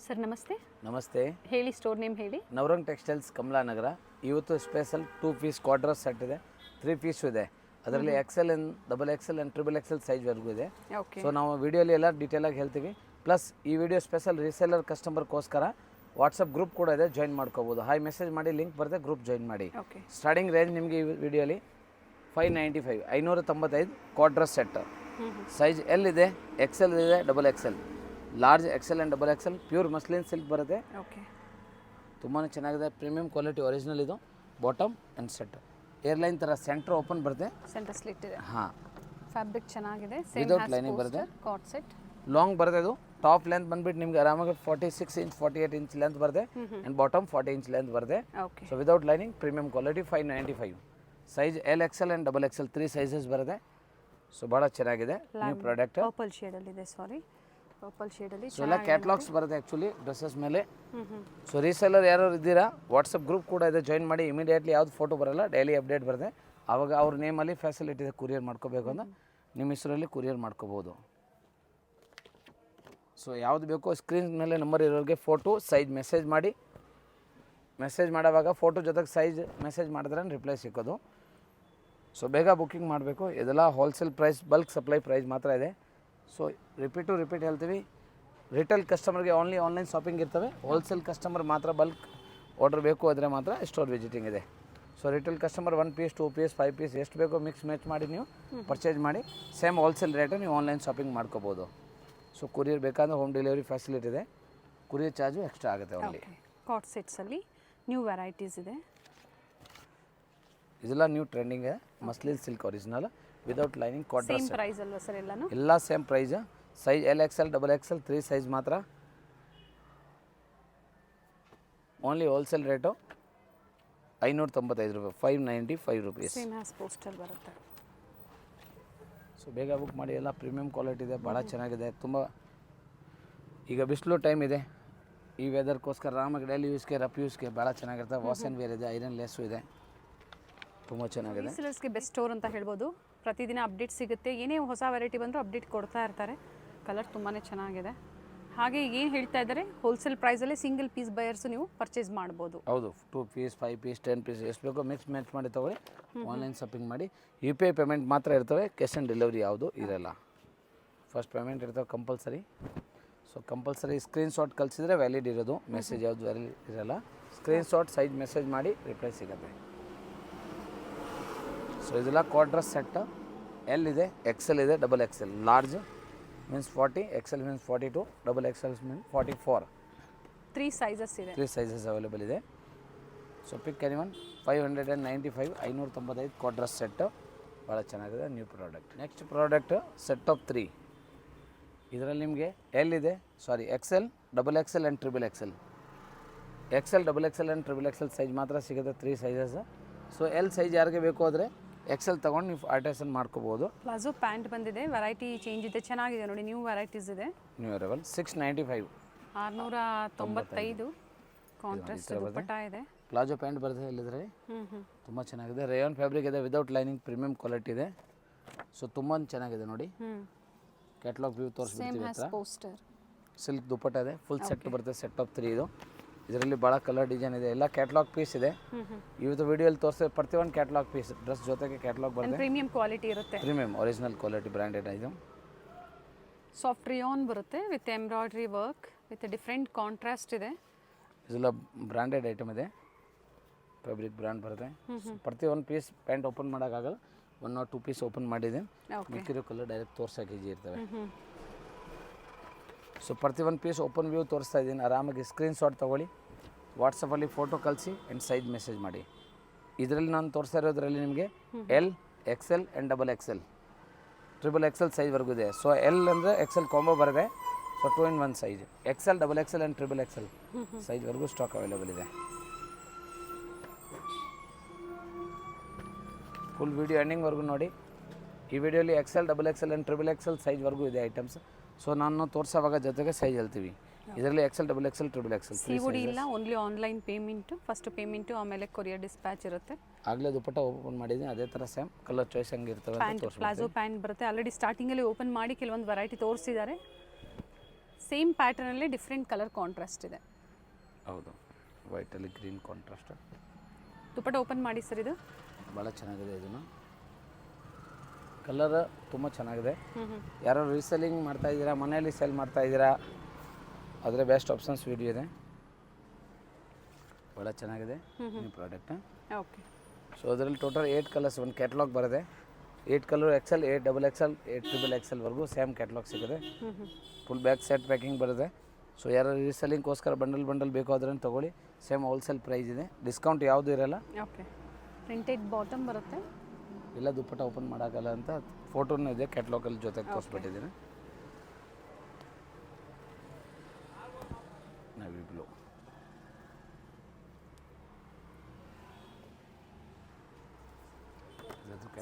Sir ನಮಸ್ತೆ. ನಮಸ್ತೆ. ಹೇಳಿ, ಸ್ಟೋರ್ ನೇಮ್ ಹೇಳಿ. ನವರಂಗ್ ಟೆಕ್ಸ್ಟೈಲ್ಸ್ ಕಮಲಾನಗರ. ಇವತ್ತು ಸ್ಪೆಷಲ್ 2 ಪೀಸ್ ಕ್ವಾರ್ಟರ್ ಸೆಟ್ ಇದೆ, 3 ಪೀಸ್ ಇದೆ. ಅದರಲ್ಲಿ XL and double XL and triple XL ಸೈಜ್ವರೆಗೂ ಇದೆ. ಓಕೆ. ಸೊ ನಾವು ವಿಡಿಯೋಲಿ ಎಲ್ಲ ಡೀಟೇಲಾಗಿ ಹೇಳ್ತೀವಿ. ಪ್ಲಸ್ ಈ ವಿಡಿಯೋ ಸ್ಪೆಷಲ್ ರೀಸೇಲರ್ ಕಸ್ಟಮರ್ಗೋಸ್ಕರ ವಾಟ್ಸಪ್ ಗ್ರೂಪ್ ಕೂಡ ಇದೆ, ಜಾಯಿನ್ ಮಾಡ್ಕೋಬೋದು. ಹಾಯ್ ಮೆಸೇಜ್ ಮಾಡಿ, ಲಿಂಕ್ ಬರುತ್ತೆ, ಗ್ರೂಪ್ ಜಾಯಿನ್ ಮಾಡಿ. ಓಕೆ. ಸ್ಟಾರ್ಟಿಂಗ್ ರೇಂಜ್ ನಿಮಗೆ ಈ ವಿಡಿಯೋಲಿ 595 595 ಕ್ವಾರ್ಟರ್ ಸೆಟ್. ಸೈಜ್ ಎಲ್ ಇದೆ, ಎಕ್ಸೆಲ್ ಇದೆ, double XL, large XL and double XL, pure muslin silk ಬರುತ್ತೆ. ಓಕೆ. ತುಂಬಾ ಚೆನ್ನಾಗಿದೆ, ಪ್ರೀಮಿಯಂ ಕ್ವಾಲಿಟಿ, ಒರಿಜಿನಲ್. ಇದು ಬಾಟಮ್ ಆ್ಯಂಡ್ ಸೆಟ್ ಏರ್ಲೈನ್ ಥರ ಸೆಂಟ್ರ್ ಓಪನ್ ಬರುತ್ತೆ, ಸೆಂಟರ್ ಸ್ಲಿಟ್ ಇದೆ. ಹಾಂ, ಫ್ಯಾಬ್ರಿಕ್ ಚೆನ್ನಾಗಿದೆ. ವಿದೌಟ್ ಲೈನಿಂಗ್ ಬರುತ್ತೆ. ಕಾರ್ಡ್ ಸೆಟ್ ಲಾಂಗ್ ಬರುತ್ತೆ. ಇದು ಟಾಪ್ ಲೆಂತ್ ಬಂದ್ಬಿಟ್ಟು ನಿಮಗೆ ಆರಾಮಾಗಿ 46 ಇಂಚ್ 48 ಇಂಚ್ ಲೆಂತ್ ಬರುತ್ತೆ ಆ್ಯಂಡ್ ಬಾಟಮ್ 40 ಇಂಚ್ ಲೆಂತ್ ಬರುತ್ತೆ. Okay. So without lining, premium quality, 595. Size L XL and double XL 3 sizes ಬರುತ್ತೆ. ಸೊ ಭಾಳ ಚೆನ್ನಾಗಿದೆ ನ್ಯೂ ಪ್ರಾಡಕ್ಟ್. ಪರ್ಪಲ್ ಶೇಡಲ್ಲಿ ಇದೆ, ಸಾರಿ, ಪರ್ಪಲ್ ಶೇಡಲ್ಲಿ. ಸೊ ಎಲ್ಲ ಕ್ಯಾಟ್ಲಾಗ್ಸ್ ಬರುತ್ತೆ ಆ್ಯಕ್ಚುಲಿ ಡ್ರೆಸ್ಸಸ್ ಮೇಲೆ. ಸೊ ರೀಸೆಲ್ಲರ್ ಯಾರು ಇದ್ದೀರಾ, ವಾಟ್ಸಪ್ ಗ್ರೂಪ್ ಕೂಡ ಇದೆ, ಜಾಯಿನ್ ಮಾಡಿ. ಇಮಿಡಿಯೇಟ್ಲಿ ಯಾವ್ದು ಫೋಟೋ ಬರೋಲ್ಲ, ಡೈಲಿ ಅಪ್ಡೇಟ್ ಬರುತ್ತೆ. ಆವಾಗ ಅವ್ರ ನೇಮಲ್ಲಿ ಫೆಸಿಲಿಟಿ ಇದೆ, ಕುರಿಯರ್ ಮಾಡ್ಕೋಬೇಕು ಅಂದ್ರೆ ನಿಮ್ಮ ಹೆಸರಲ್ಲಿ ಕುರಿಯರ್ ಮಾಡ್ಕೋಬೋದು. ಸೊ ಯಾವುದು ಬೇಕೋ ಸ್ಕ್ರೀನ್ ಮೇಲೆ ನಂಬರ್ ಇರೋರಿಗೆ ಫೋಟೋ ಸೈಜ್ ಮೆಸೇಜ್ ಮಾಡಿ. ಮೆಸೇಜ್ ಮಾಡೋವಾಗ ಫೋಟೋ ಜೊತೆಗೆ ಸೈಜ್ ಮೆಸೇಜ್ ಮಾಡಿದ್ರೆ ರಿಪ್ಲೈ ಸಿಕ್ಕೋದು. ಸೊ ಬೇಗ ಬುಕ್ಕಿಂಗ್ ಮಾಡಬೇಕು. ಇದೆಲ್ಲ wholesale price, bulk supply price ಮಾತ್ರ ಇದೆ. ಸೊ ರಿಪೀಟ್ ಹೇಳ್ತೀವಿ, ರಿಟೇಲ್ ಕಸ್ಟಮರ್ಗೆ ಓನ್ಲಿ ಆನ್ಲೈನ್ ಶಾಪಿಂಗ್ ಇರ್ತವೆ. ಹೋಲ್ಸೇಲ್ ಕಸ್ಟಮರ್ ಮಾತ್ರ ಬಲ್ಕ್ ಆರ್ಡರ್ ಬೇಕು ಆದರೆ ಮಾತ್ರ ಸ್ಟೋರ್ ವಿಸಿಟಿಂಗ್ ಇದೆ. So retail customer 1 piece 2 piece 5 piece ಎಷ್ಟು ಬೇಕೋ ಮಿಕ್ಸ್ ಮ್ಯಾಚ್ ಮಾಡಿ ನೀವು ಪರ್ಚೇಸ್ ಮಾಡಿ. ಸೇಮ್ ಹೋಲ್ಸೇಲ್ ರೇಟು ನೀವು ಆನ್ಲೈನ್ ಶಾಪಿಂಗ್ ಮಾಡ್ಕೋಬೋದು. ಸೊ ಕುರಿಯರ್ ಬೇಕಾದ್ರೆ ಹೋಮ್ ಡೆಲಿವರಿ ಫೆಸಿಲಿಟಿ ಇದೆ, ಕುರಿಯರ್ ಚಾರ್ಜು ಎಕ್ಸ್ಟ್ರಾ ಆಗುತ್ತೆ ಓನ್ಲಿ. ಕಾರ್ಡ್ ಸೆಟ್ಸಲ್ಲಿ ನ್ಯೂ ವೆರೈಟೀಸ್ ಇದೆ. ಇದೆಲ್ಲ ನ್ಯೂ ಟ್ರೆಂಡಿಂಗ್ ಇದೆ, muslin silk original without lining quarter same set. Price ಅಲ್ವಾ ಸರ್ ಎಲ್ಲಾನು? ಎಲ್ಲ same price. Size L XL double XL 3 size ಮಾತ್ರ. ಓನ್ಲಿ ಹೋಲ್ಸೇಲ್ ರೇಟು 595 ರೂಪಾಯಿ, 595 ರುಪೀಸ್. ಸೇಮ್ ಹ್ಯಾಸ್ ಪೋಸ್ಟರ್ ಬರುತ್ತೆ. ಸೊ ಬೇಗ ಬುಕ್ ಮಾಡಿ. ಎಲ್ಲ ಪ್ರೀಮಿಯಂ ಕ್ವಾಲಿಟಿ ಇದೆ, ಭಾಳ ಚೆನ್ನಾಗಿದೆ. ತುಂಬ ಈಗ ಬಿಸಿಲು ಟೈಮ್ ಇದೆ, ಈ ವೆದರ್ಗೋಸ್ಕರ ಆರಾಮಾಗಿ ಡೈಲಿ ಯೂಸ್ಗೆ, ರಫ್ ಯೂಸ್ಗೆ ಭಾಳ ಚೆನ್ನಾಗಿರುತ್ತೆ. ವಾಶ್ ಆ್ಯಂಡ್ ವೇರ್ ಇದೆ, ಐರನ್ ಲೆಸ್ಸು ಇದೆ, ತುಂಬ ಚೆನ್ನಾಗಿದೆ. ರೀಸೇಲರ್ಸ್ಗೆ ಬೆಸ್ಟ್ ಸ್ಟೋರ್ ಅಂತ ಹೇಳ್ಬೋದು. ಪ್ರತಿದಿನ ಅಪ್ಡೇಟ್ ಸಿಗುತ್ತೆ, ಏನೇ ಹೊಸ ವೆರೈಟಿ ಬಂದರೂ ಅಪ್ಡೇಟ್ ಕೊಡ್ತಾ ಇರ್ತಾರೆ. ಕಲರ್ ತುಂಬಾ ಚೆನ್ನಾಗಿದೆ. ಹಾಗೆ ಈಗ ಏನು ಹೇಳ್ತಾ ಇದ್ದಾರೆ, ಹೋಲ್ಸೇಲ್ ಪ್ರೈಸಲ್ಲಿ ಸಿಂಗಲ್ ಪೀಸ್ ಬಯರ್ಸು ನೀವು ಪರ್ಚೇಸ್ ಮಾಡ್ಬೋದು. ಹೌದು, 2 ಪೀಸ್ 5 ಪೀಸ್ 10 ಪೀಸ್ ಎಷ್ಟು ಬೇಕೋ ಮಿಕ್ಸ್ ಮ್ಯಾಚ್ ಮಾಡಿ ತೊಗೊಳ್ಳಿ. ಆನ್ಲೈನ್ ಶಾಪಿಂಗ್ ಮಾಡಿ. UPI ಪೇಮೆಂಟ್ ಮಾತ್ರ ಇರ್ತವೆ, ಕ್ಯಾಶ್ ಆನ್ ಡೆಲಿವರಿ ಯಾವುದು ಇರಲ್ಲ. ಫಸ್ಟ್ ಪೇಮೆಂಟ್ ಇರ್ತವೆ ಕಂಪಲ್ಸರಿ. ಸೊ ಕಂಪಲ್ಸರಿ ಸ್ಕ್ರೀನ್ಶಾಟ್ ಕಳಿಸಿದ್ರೆ ವ್ಯಾಲಿಡ್ ಇರೋದು, ಮೆಸೇಜ್ ಯಾವುದು ವ್ಯಾಲಿಡ್ ಇರಲ್ಲ. ಸ್ಕ್ರೀನ್ಶಾಟ್ ಸೈಜ್ ಮೆಸೇಜ್ ಮಾಡಿ, ರಿಪ್ಲೈ ಸಿಗುತ್ತೆ. ಸೊ ಇದೆಲ್ಲ ಕ್ವಾರ್ಟರ್ ಸೆಟ್. ಎಲ್ ಇದೆ, ಎಕ್ಸೆಲ್ ಇದೆ, double XL. Large means 40, XL means 42, double XL means 44. 3 sizes ಇದೆ, 3 ಸೈಜಸ್ ಅವೈಲೇಬಲ್ ಇದೆ. So pick any one. 595 595 quarter set, ಭಾಳ ಚೆನ್ನಾಗಿದೆ new product. Next product set of 3. ಇದರಲ್ಲಿ ನಿಮಗೆ ಎಲ್ ಇದೆ, sorry XL double XL and triple XL. XL double XL and triple XL size ಮಾತ್ರ ಸಿಗುತ್ತೆ, 3 sizes. So L size ಯಾರಿಗೆ ಬೇಕು ಆದರೆ ಎಕ್ಸೆಲ್ ತೊಗೊಂಡು ನೀವು ಆಲ್ಟ್ರೇಷನ್ ಮಾಡ್ಕೋಬೋದು. ಪ್ಲಾಜೋ ಪ್ಯಾಂಟ್ ಬಂದಿದೆ, ವೆರೈಟಿ ಚೇಂಜ್ ಇದೆ, ಚೆನ್ನಾಗಿದೆ ನೋಡಿ, ನ್ಯೂ ವೆರೈಟೀಸ್ ಇದೆ. New arrival 695 695. ಕಾಂಟ್ರಾಸ್ಟ್ ದುಪ್ಪಟ್ಟ ಇದೆ. ಪ್ಲಾಜೋ ಪ್ಯಾಂಟ್ ಬರುತ್ತೆ ಇಲ್ಲಿದ್ರೆ, ತುಂಬ ಚೆನ್ನಾಗಿದೆ. ರೇಯಾನ್ ಫ್ಯಾಬ್ರಿಕ್ ಇದೆ, ವಿದೌಟ್ ಲೈನಿಂಗ್, ಪ್ರೀಮಿಯಂ ಕ್ವಾಲಿಟಿ ಇದೆ. ಸೊ ತುಂಬ ಚೆನ್ನಾಗಿದೆ ನೋಡಿ. ಕ್ಯಾಟ್ಲಾಗ್ ವ್ಯೂ ತೋರಿಸ್ಬಿಡ್ತೀವಿ ಹತ್ರ. ಸಿಲ್ಕ್ ದುಪ್ಪಟ್ಟ ಇದೆ, ಫುಲ್ ಸೆಟ್ ಬರುತ್ತೆ. ಸೆಟ್ ಆಫ್ 3 ಇದು. ಇದರಲ್ಲಿ ಭಾಳ ಕಲರ್ ಡಿಸೈನ್ ಇದೆ, ಎಲ್ಲ ಕ್ಯಾಟ್ಲಾಗ್ ಪೀಸ್ ಇದೆ. ಇವತ್ತು ವಿಡಿಯೋಲಿ ತೋರಿಸಿದ್ರೆ ಪ್ರತಿಯೊಂದು ಕ್ಯಾಟ್ಲಾಗ್ ಪೀಸ್, ಡ್ರೆಸ್ ಜೊತೆಗೆ ಕ್ಯಾಟ್ಲಾಗ್ ಬರುತ್ತೆ. ಪ್ರೀಮಿಯಂ ಕ್ವಾಲಿಟಿ ಇರುತ್ತೆ, ಪ್ರೀಮಿಯಂ ಒರಿಜಿನಲ್ ಕ್ವಾಲಿಟಿ ಬ್ರ್ಯಾಂಡೆಡ್ ಇದು. ಸಾಫ್ಟ್ ರಿಯಾನ್ ಬರುತ್ತೆ with embroidery work with different contrast ಇದೆ. ಇದೆಲ್ಲ ಬ್ರ್ಯಾಂಡೆಡ್ ಐಟಮ್ ಇದೆ, ಫ್ಯಾಬ್ರಿಕ್ ಬ್ರ್ಯಾಂಡ್ ಬರುತ್ತೆ. ಪ್ರತಿಯೊಂದು ಪೀಸ್ ಪ್ಯಾಂಟ್ ಓಪನ್ ಮಾಡೋಕ್ಕಾಗಲ್ಲ, 1 or 2 ಪೀಸ್ ಓಪನ್ ಮಾಡಿದ್ದೀನಿ. ಮಿಕ್ಕಿರೋ ಕಲರ್ ಡೈರೆಕ್ಟ್ ತೋರ್ಸೋಕೆ ಈಜಿ ಇರ್ತವೆ. ಸೊ ಪ್ರತಿಯೊಂದು ಪೀಸ್ ಓಪನ್ ವ್ಯೂ ತೋರಿಸ್ತಾ ಇದ್ದೀನಿ. ಆರಾಮಾಗಿ ಸ್ಕ್ರೀನ್ಶಾಟ್ ತೊಗೊಳ್ಳಿ, ವಾಟ್ಸಪ್ಪಲ್ಲಿ ಫೋಟೋ ಕಳಿಸಿ ಆ್ಯಂಡ್ ಸೈಜ್ ಮೆಸೇಜ್ ಮಾಡಿ. ಇದರಲ್ಲಿ ನಾನು ತೋರಿಸ್ತಾ ಇರೋದ್ರಲ್ಲಿ ನಿಮಗೆ L XL and double XL triple XL ಸೈಜ್ವರೆಗೂ ಇದೆ. ಸೊ ಎಲ್ ಅಂದರೆ ಎಕ್ಸೆಲ್ ಕಾಂಬೋ ಬರುತ್ತೆ. So 2 in 1 size, XL double XL and triple XL ಸೈಜ್ವರೆಗೂ ಸ್ಟಾಕ್ ಅವೈಲೇಬಲ್ ಇದೆ. ಫುಲ್ ವೀಡಿಯೋ ಎಂಡಿಂಗ್ವರೆಗೂ ನೋಡಿ. ಈ ವಿಡಿಯೋಲಿ XL double XL and triple XL ಸೈಜ್ವರೆಗೂ ಇದೆ ಐಟಮ್ಸ್. ಸೊ ನಾನು ತೋರಿಸೋವಾಗ ಜೊತೆಗೆ ಸೈಜ್ ಹೇಳ್ತೀವಿ. ಇದರಲ್ಲಿ XL double XL triple XL COD ಇಲ್ಲ, only online payment. First payment, ಆಮೇಲೆ ಕೊರಿಯರ್ ಡಿಸ್ಪ್ಯಾಚ್ ಇರುತ್ತೆ. ಆಗಲೇ ದುಪ್ಪಟ್ಟ ಓಪನ್ ಮಾಡಿದ್ದೀನಿ, ಅದೇ ಥರ ಸೇಮ್ ಕಲರ್ ಚಾಯ್ಸ್ ಹಂಗೆ ಇರ್ತವೆ. ಪ್ಲಾಜೋ ಪ್ಯಾಂಟ್ ಬರುತ್ತೆ. ಆಲ್ರೆಡಿ ಸ್ಟಾರ್ಟಿಂಗಲ್ಲಿ ಓಪನ್ ಮಾಡಿ ಕೆಲವೊಂದು ವೆರೈಟಿ ತೋರಿಸಿದ್ದಾರೆ. ಸೇಮ್ ಪ್ಯಾಟರ್ನಲ್ಲಿ ಡಿಫ್ರೆಂಟ್ ಕಲರ್ ಕಾಂಟ್ರಾಸ್ಟ್ ಇದೆ. ಹೌದು, ವೈಟಲ್ಲಿ ಗ್ರೀನ್ ಕಾಂಟ್ರಾಸ್ಟ್. ದುಪಟ್ಟ ಓಪನ್ ಮಾಡಿ ಸರ್. ಇದು ಭಾಳ ಚೆನ್ನಾಗಿದೆ. ಇದನ್ನು ಕಲರ್ ತುಂಬ ಚೆನ್ನಾಗಿದೆ. ಯಾರೋ ರೀಸೆಲ್ಲಿಂಗ್ ಮಾಡ್ತಾ ಇದ್ದೀರಾ, ಮನೆಯಲ್ಲಿ ಸೆಲ್ ಮಾಡ್ತಾ ಇದ್ದೀರಾ, ಆದರೆ ಬೆಸ್ಟ್ ಆಪ್ಷನ್ಸ್ ವಿಡಿಯೋ ಇದೆ. ಭಾಳ ಚೆನ್ನಾಗಿದೆ ಈ ಪ್ರಾಡಕ್ಟ್. ಓಕೆ. ಸೊ ಅದರಲ್ಲಿ ಟೋಟಲ್ 8 ಕಲರ್ಸ್ ಒಂದು ಕ್ಯಾಟ್ಲಾಗ್ ಬರುತ್ತೆ. 8 colour XL, 8 XXL, 8 XXL same catalogue ಸಿಗುತ್ತೆ. ಫುಲ್ ಬ್ಯಾಗ್ ಸೆಟ್ ಪ್ಯಾಕಿಂಗ್ ಬರುತ್ತೆ. ಸೊ ಯಾರು ರೀಸೆಲ್ಲಿಂಗ್ಗೋಸ್ಕರ ಬಂಡಲ್ ಬೇಕು ಅದನ್ನು ತೊಗೊಳ್ಳಿ. ಸೇಮ್ ಹೋಲ್ಸೇಲ್ ಪ್ರೈಸ್ ಇದೆ, ಡಿಸ್ಕೌಂಟ್ ಯಾವುದೂ ಇರೋಲ್ಲ. ಓಕೆ. ಪ್ರಿಂಟೆಡ್ ಬಾಟಮ್ ಬರುತ್ತೆ. ಇಲ್ಲ ದುಪ್ಪಟ್ಟ ಓಪನ್ ಮಾಡೋಕ್ಕಲ್ಲ ಅಂತ ಫೋಟೋನೂ ಇದೆ, ಕ್ಯಾಟ್ಲಾಗಲ್ಲಿ ಜೊತೆಗೆ ತೋರಿಸ್ಬಿಟ್ಟಿದ್ದೀನಿ. Navy blue,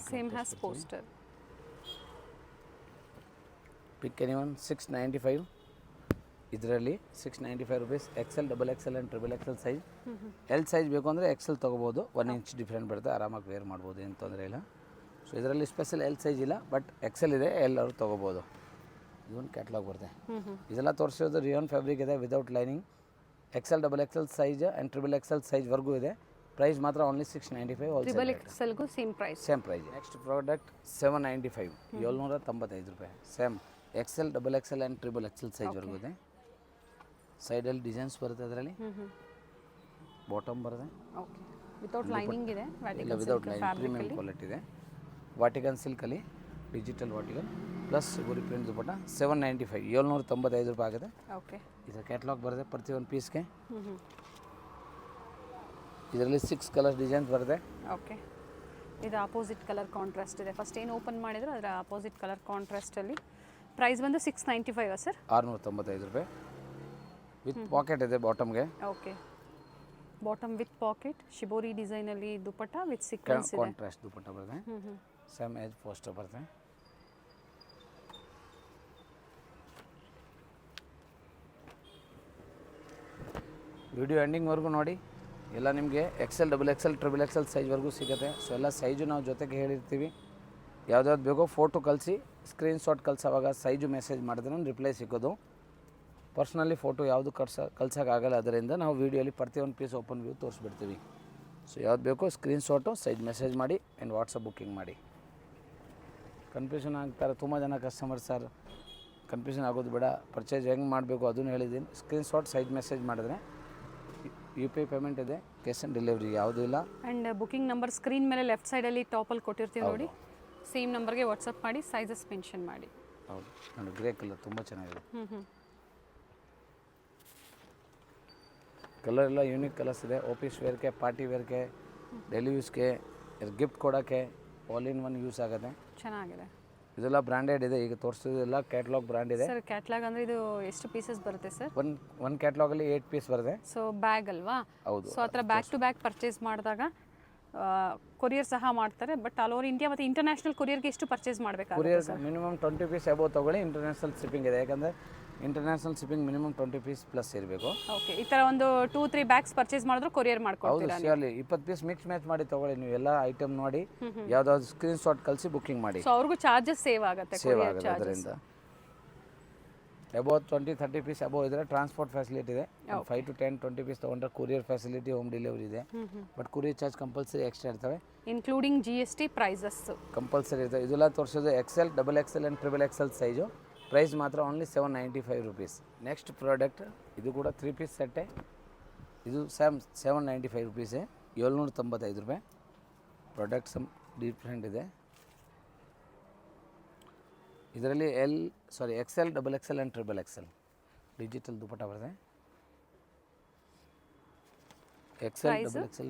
same as poster. Pick any 695. ಇದರಲ್ಲಿ 695 rupees. XL, XXL and XXL size. L size ಬೇಕು ಅಂದರೆ XL ತೊಗೋಬೋದು. 1 ಇಂಚ್ ಡಿಫ್ರೆಂಟ್ ಬರುತ್ತೆ, ಆರಾಮಾಗಿ ವೇರ್ ಮಾಡ್ಬೋದು, ಏನು ತೊಂದರೆ ಇಲ್ಲ. ಸೊ ಇದರಲ್ಲಿ ಸ್ಪೆಷಲ್ L ಸೈಜ್ ಇಲ್ಲ, ಬಟ್ XL ಇದೆ, L ಅವರು ತೊಗೋಬೋದು. ಇದೊಂದು ಕ್ಯಾಟ್ಲಾಗ್ ಬರುತ್ತೆ. ಇದೆಲ್ಲ ತೋರಿಸಿರೋದು ರಿಯಾನ್ ಫ್ಯಾಬ್ರಿಕ್ ಇದೆ, without lining. XL, XXL size and XXL ಸೈಜ್ವರೆಗೂ ಇದೆ. ಪ್ರೈಸ್ ಮಾತ್ರ ಓನ್ಲಿ 695. XXLಗೂ ಸೇಮ್ ಪ್ರೈಸ್. ನೆಕ್ಸ್ಟ್ ಪ್ರಾಡಕ್ಟ್ 795, 795 ರೂಪಾಯಿ. Same XL, XXL and XXL ಸೈಜ್ವರೆಗೂ ಇದೆ. ಸೈಡಲ್ಲಿ ಡಿಸೈನ್ಸ್ ಬರುತ್ತೆ, ಅದರಲ್ಲಿ ಬಾಟಮ್ ಬರುತ್ತೆ. ಓಕೆ. ವಿತೌಟ್ ಲೈನಿಂಗ್ ಇದೆ. ಇಲ್ಲ, ವಿದೌಟ್ ಲೈನಿಂಗ್, ಪ್ರೀಮಿಯಂ ಕ್ವಾಲಿಟಿ ಇದೆ. ವಾಟಿಕನ್ ಸಿಲ್ಕಲ್ಲಿ ಡಿಜಿಟಲ್ ವಾಟಿಕನ್ ಪ್ಲಸ್ ಗುರಿ ಪ್ರಿಂಟ್ ದುಪಟ್ಟ 795, 795 ರೂಪಾಯಿ ಆಗುತ್ತೆ. ಓಕೆ. ಇದು ಕ್ಯಾಟ್ಲಾಗ್ ಬರುತ್ತೆ ಪ್ರತಿಯೊಂದು ಪೀಸ್ಗೆ. ಇದರಲ್ಲಿ 6 ಕಲರ್ ಡಿಸೈನ್ಸ್ ಬರುತ್ತೆ. ಓಕೆ. ಇದು ಆಪೋಸಿಟ್ ಕಲರ್ ಕಾಂಟ್ರಾಸ್ಟ್ ಇದೆ. ಫಸ್ಟ್ ಏನು ಓಪನ್ ಮಾಡಿದ್ರು ಅದರ ಆಪೋಸಿಟ್ ಕಲರ್ ಕಾಂಟ್ರಾಸ್ಟಲ್ಲಿ. ಪ್ರೈಸ್ ಬಂದು 695 ಸರ್. 695 ರೂಪಾಯಿ. ವಿತ್ ಪಾಕೆಟ್ ಇದೆ ಬಾಟಮ್ಗೆ. Okay. Bottom with pocket, shibori ಡಿಸೈನಲ್ಲಿ ದುಪಟ್ಟ ವಿತ್ ಸೀಕ್ವೆನ್ಸ್ ಇದೆ. ಕಾಂಟ್ರಾಸ್ಟ್ ದುಪಟ್ಟ ಬರುತ್ತೆ. ಸೇಮ್ ಏಜ್ ಪೋಸ್ಟರ್ ಬರುತ್ತೆ. ವಿಡಿಯೋ ಎಂಡಿಂಗ್ವರೆಗೂ ನೋಡಿ. ಎಲ್ಲ ನಿಮಗೆ XL, XXL, XXL ಸೈಜ್ವರೆಗೂ ಸಿಗುತ್ತೆ. ಸೊ ಎಲ್ಲ ಸೈಜು ನಾವು ಜೊತೆಗೆ ಹೇಳಿರ್ತೀವಿ. ಯಾವ್ದಾವ್ದು ಬೇಕೋ ಫೋಟೋ ಕಳಿಸಿ, ಸ್ಕ್ರೀನ್ಶಾಟ್ ಕಳ್ಸೋವಾಗ ಸೈಜು ಮೆಸೇಜ್ ಮಾಡಿದ್ರೆ ರಿಪ್ಲೈ ಸಿಗೋದು. ಪರ್ಸ್ನಲಿ ಫೋಟೋ ಯಾವುದು ಕಳ್ಸೋಕ್ಕಾಗಲ್ಲ, ಅದರಿಂದ ನಾವು ವೀಡಿಯೋಲಿ ಪ್ರತಿಯೊಂದು ಪೀಸ್ ಓಪನ್ ವ್ಯೂ ತೋರಿಸ್ಬಿಡ್ತೀವಿ. ಸೊ ಯಾವ್ದು ಬೇಕೋ ಸ್ಕ್ರೀನ್ಶಾಟು ಸೈಜ್ ಮೆಸೇಜ್ ಮಾಡಿ ಆ್ಯಂಡ್ ವಾಟ್ಸಪ್ ಬುಕ್ಕಿಂಗ್ ಮಾಡಿ. ಕನ್ಫ್ಯೂಷನ್ ಆಗ್ತಾರೆ ತುಂಬ ಜನ ಕಸ್ಟಮರ್, ಸರ್ ಕನ್ಫ್ಯೂಷನ್ ಆಗೋದು ಬೇಡ, ಪರ್ಚೇಸ್ ಹೆಂಗೆ ಮಾಡಬೇಕು ಅದನ್ನು ಹೇಳಿದ್ದೀನಿ. ಸ್ಕ್ರೀನ್ಶಾಟ್ ಸೈಜ್ ಮೆಸೇಜ್ ಮಾಡಿದ್ರೆ UPI ಪೇಮೆಂಟ್ ಇದೆ, ಕ್ಯಾಶ್ ಆನ್ ಡೆಲಿವರಿ ಯಾವುದೂ ಇಲ್ಲ. ಆ್ಯಂಡ್ ಬುಕಿಂಗ್ ನಂಬರ್ ಸ್ಕ್ರೀನ್ ಮೇಲೆ ಲೆಫ್ಟ್ ಸೈಡಲ್ಲಿ ಟಾಪಲ್ಲಿ ಕೊಟ್ಟಿರ್ತೀವಿ ನೋಡಿ. ಸೇಮ್ ನಂಬರ್ಗೆ ವಾಟ್ಸಪ್ ಮಾಡಿ, ಸೈಜಸ್ ಮೆನ್ಷನ್ ಮಾಡಿ. ಹೌದು ನೋಡಿ, ಗ್ರೇ ಕಲರ್ ತುಂಬ ಚೆನ್ನಾಗಿದೆ. ಕಲರ್ ಎಲ್ಲ ಯೂನಿಕ್ ಕಲರ್ಸ್ ಇದೆ. ಆಫೀಸ್ ವೇರ್ಗೆ, ಪಾರ್ಟಿ ವೇರ್ಗೆ, ಡೈಲಿ ಯೂಸ್ಗೆ, ಗಿಫ್ಟ್ ಕೊಡೋಕ್ಕೆ ಆಲ್ ಇನ್ ಒನ್ ಯೂಸ್ ಆಗುತ್ತೆ. ಚೆನ್ನಾಗಿದೆ. ಇದೆಲ್ಲ ಬ್ರ್ಯಾಂಡೆಡ್ ಇದೆ. ಈಗ ತೋರಿಸೋದೆಲ್ಲ ಕ್ಯಾಟ್ಲಾಗ್ ಬ್ರ್ಯಾಂಡ್ ಇದೆ. ಸರ್ ಕ್ಯಾಟ್ಲಾಗ್ ಅಂದರೆ ಇದು ಎಷ್ಟು ಪೀಸಸ್ ಬರುತ್ತೆ ಸರ್? ಒನ್ ಕ್ಯಾಟ್ಲಾಗಲ್ಲಿ 8 ಪೀಸ್ ಬರುತ್ತೆ. ಸೊ ಬ್ಯಾಗ್ ಅಲ್ವಾ? ಹೌದು. ಸೊ ಆ ಥರ ಬ್ಯಾಕ್ ಟು ಬ್ಯಾಕ್ ಪರ್ಚೇಸ್ ಮಾಡಿದಾಗ ಕೊರಿಯರ್ ಸಹ ಮಾಡ್ತಾರೆ. ಬಟ್ ಆಲ್ ಓವರ್ ಇಂಡಿಯಾ ಮತ್ತು ಇಂಟರ್ನ್ಯಾಷನಲ್ ಕೊರಿಯರ್ಗೆ ಎಷ್ಟು ಪರ್ಚೇಸ್ ಮಾಡಬೇಕಾಗುತ್ತೆ? ಕೊರಿಯರ್ ಮಿನಿಮಮ್ 20 ಪೀಸ್ ಅಬೋವ್ ತೊಗೊಳ್ಳಿ. ಇಂಟರ್ನ್ಯಾಷನಲ್ ಶಿಪ್ಪಿಂಗ್ ಇದೆ, ಯಾಕಂದರೆ international shipping minimum 20 piece plus ಇರಬೇಕು. ಓಕೆ. ಈ ಥರ ಒಂದು 2-3 ಬ್ಯಾಗ್ಸ್ ಪರ್ಚೇಸ್ ಮಾಡಿದ್ರು ಕೊರಿಯರ್ ಮಾಡ್ಕೊಡ್ತೀರಾ? ಹೌದು, ಶಿಯರ್ಲಿ 20 ಪೀಸ್ ಮಿಕ್ಸ್ ಮ್ಯಾಚ್ ಮಾಡಿ ತೊಗೊಳ್ಳಿ. ನೀವು ಎಲ್ಲ ಐಟಮ್ ನೋಡಿ, ಯಾವುದಾದ್ರು ಸ್ಕ್ರೀನ್ಶಾಟ್ ಕಳಿಸಿ ಬುಕ್ಕಿಂಗ್ ಮಾಡಿ. ಸೊ ಅವ್ರಿಗೂ ಚಾರ್ಜಸ್ ಸೇವ್ ಆಗುತ್ತೆ. ಅದರಿಂದ ಅಬೌವ್ 20-30 ಪೀಸ್ ಅಬೌವ್ ಇದ್ದರೆ ಟ್ರಾನ್ಸ್ಪೋರ್ಟ್ ಫೆಸಿಲಿಟಿ ಇದೆ. 5 to 10, 20 ಪೀಸ್ ತೊಗೊಂಡ್ರೆ ಕೊರಿಯರ್ ಫೆಸಿಲಿಟಿ, ಹೋಮ್ ಡೆಲಿವರಿ ಇದೆ. But courier charge compulsory extra ಇರ್ತವೆ, ಇನ್ಕ್ಲೂಡಿಂಗ್ GST ಪ್ರೈಸಸ್ ಕಂಪಲ್ಸರಿ ಇರ್ತವೆ. ಇದೆಲ್ಲ ತೋರಿಸೋದು XL, XXL and XXL size. Price ಮಾತ್ರ ಓನ್ಲಿ 795 ರೂಪೀಸ್. ನೆಕ್ಸ್ಟ್ ಪ್ರಾಡಕ್ಟ್ ಇದು ಕೂಡ 3 ಪೀಸ್ ಸೆಟ್ಟೆ. ಇದು 795 ರೂಪೀಸೇ, 795 ರೂಪಾಯಿ. ಪ್ರಾಡಕ್ಟ್ ಸಮ್ ಡಿಫ್ರೆಂಟ್ ಇದೆ. ಇದರಲ್ಲಿ XL, XXL and XXL digital dupatta ಬರುತ್ತೆ. XL, XXL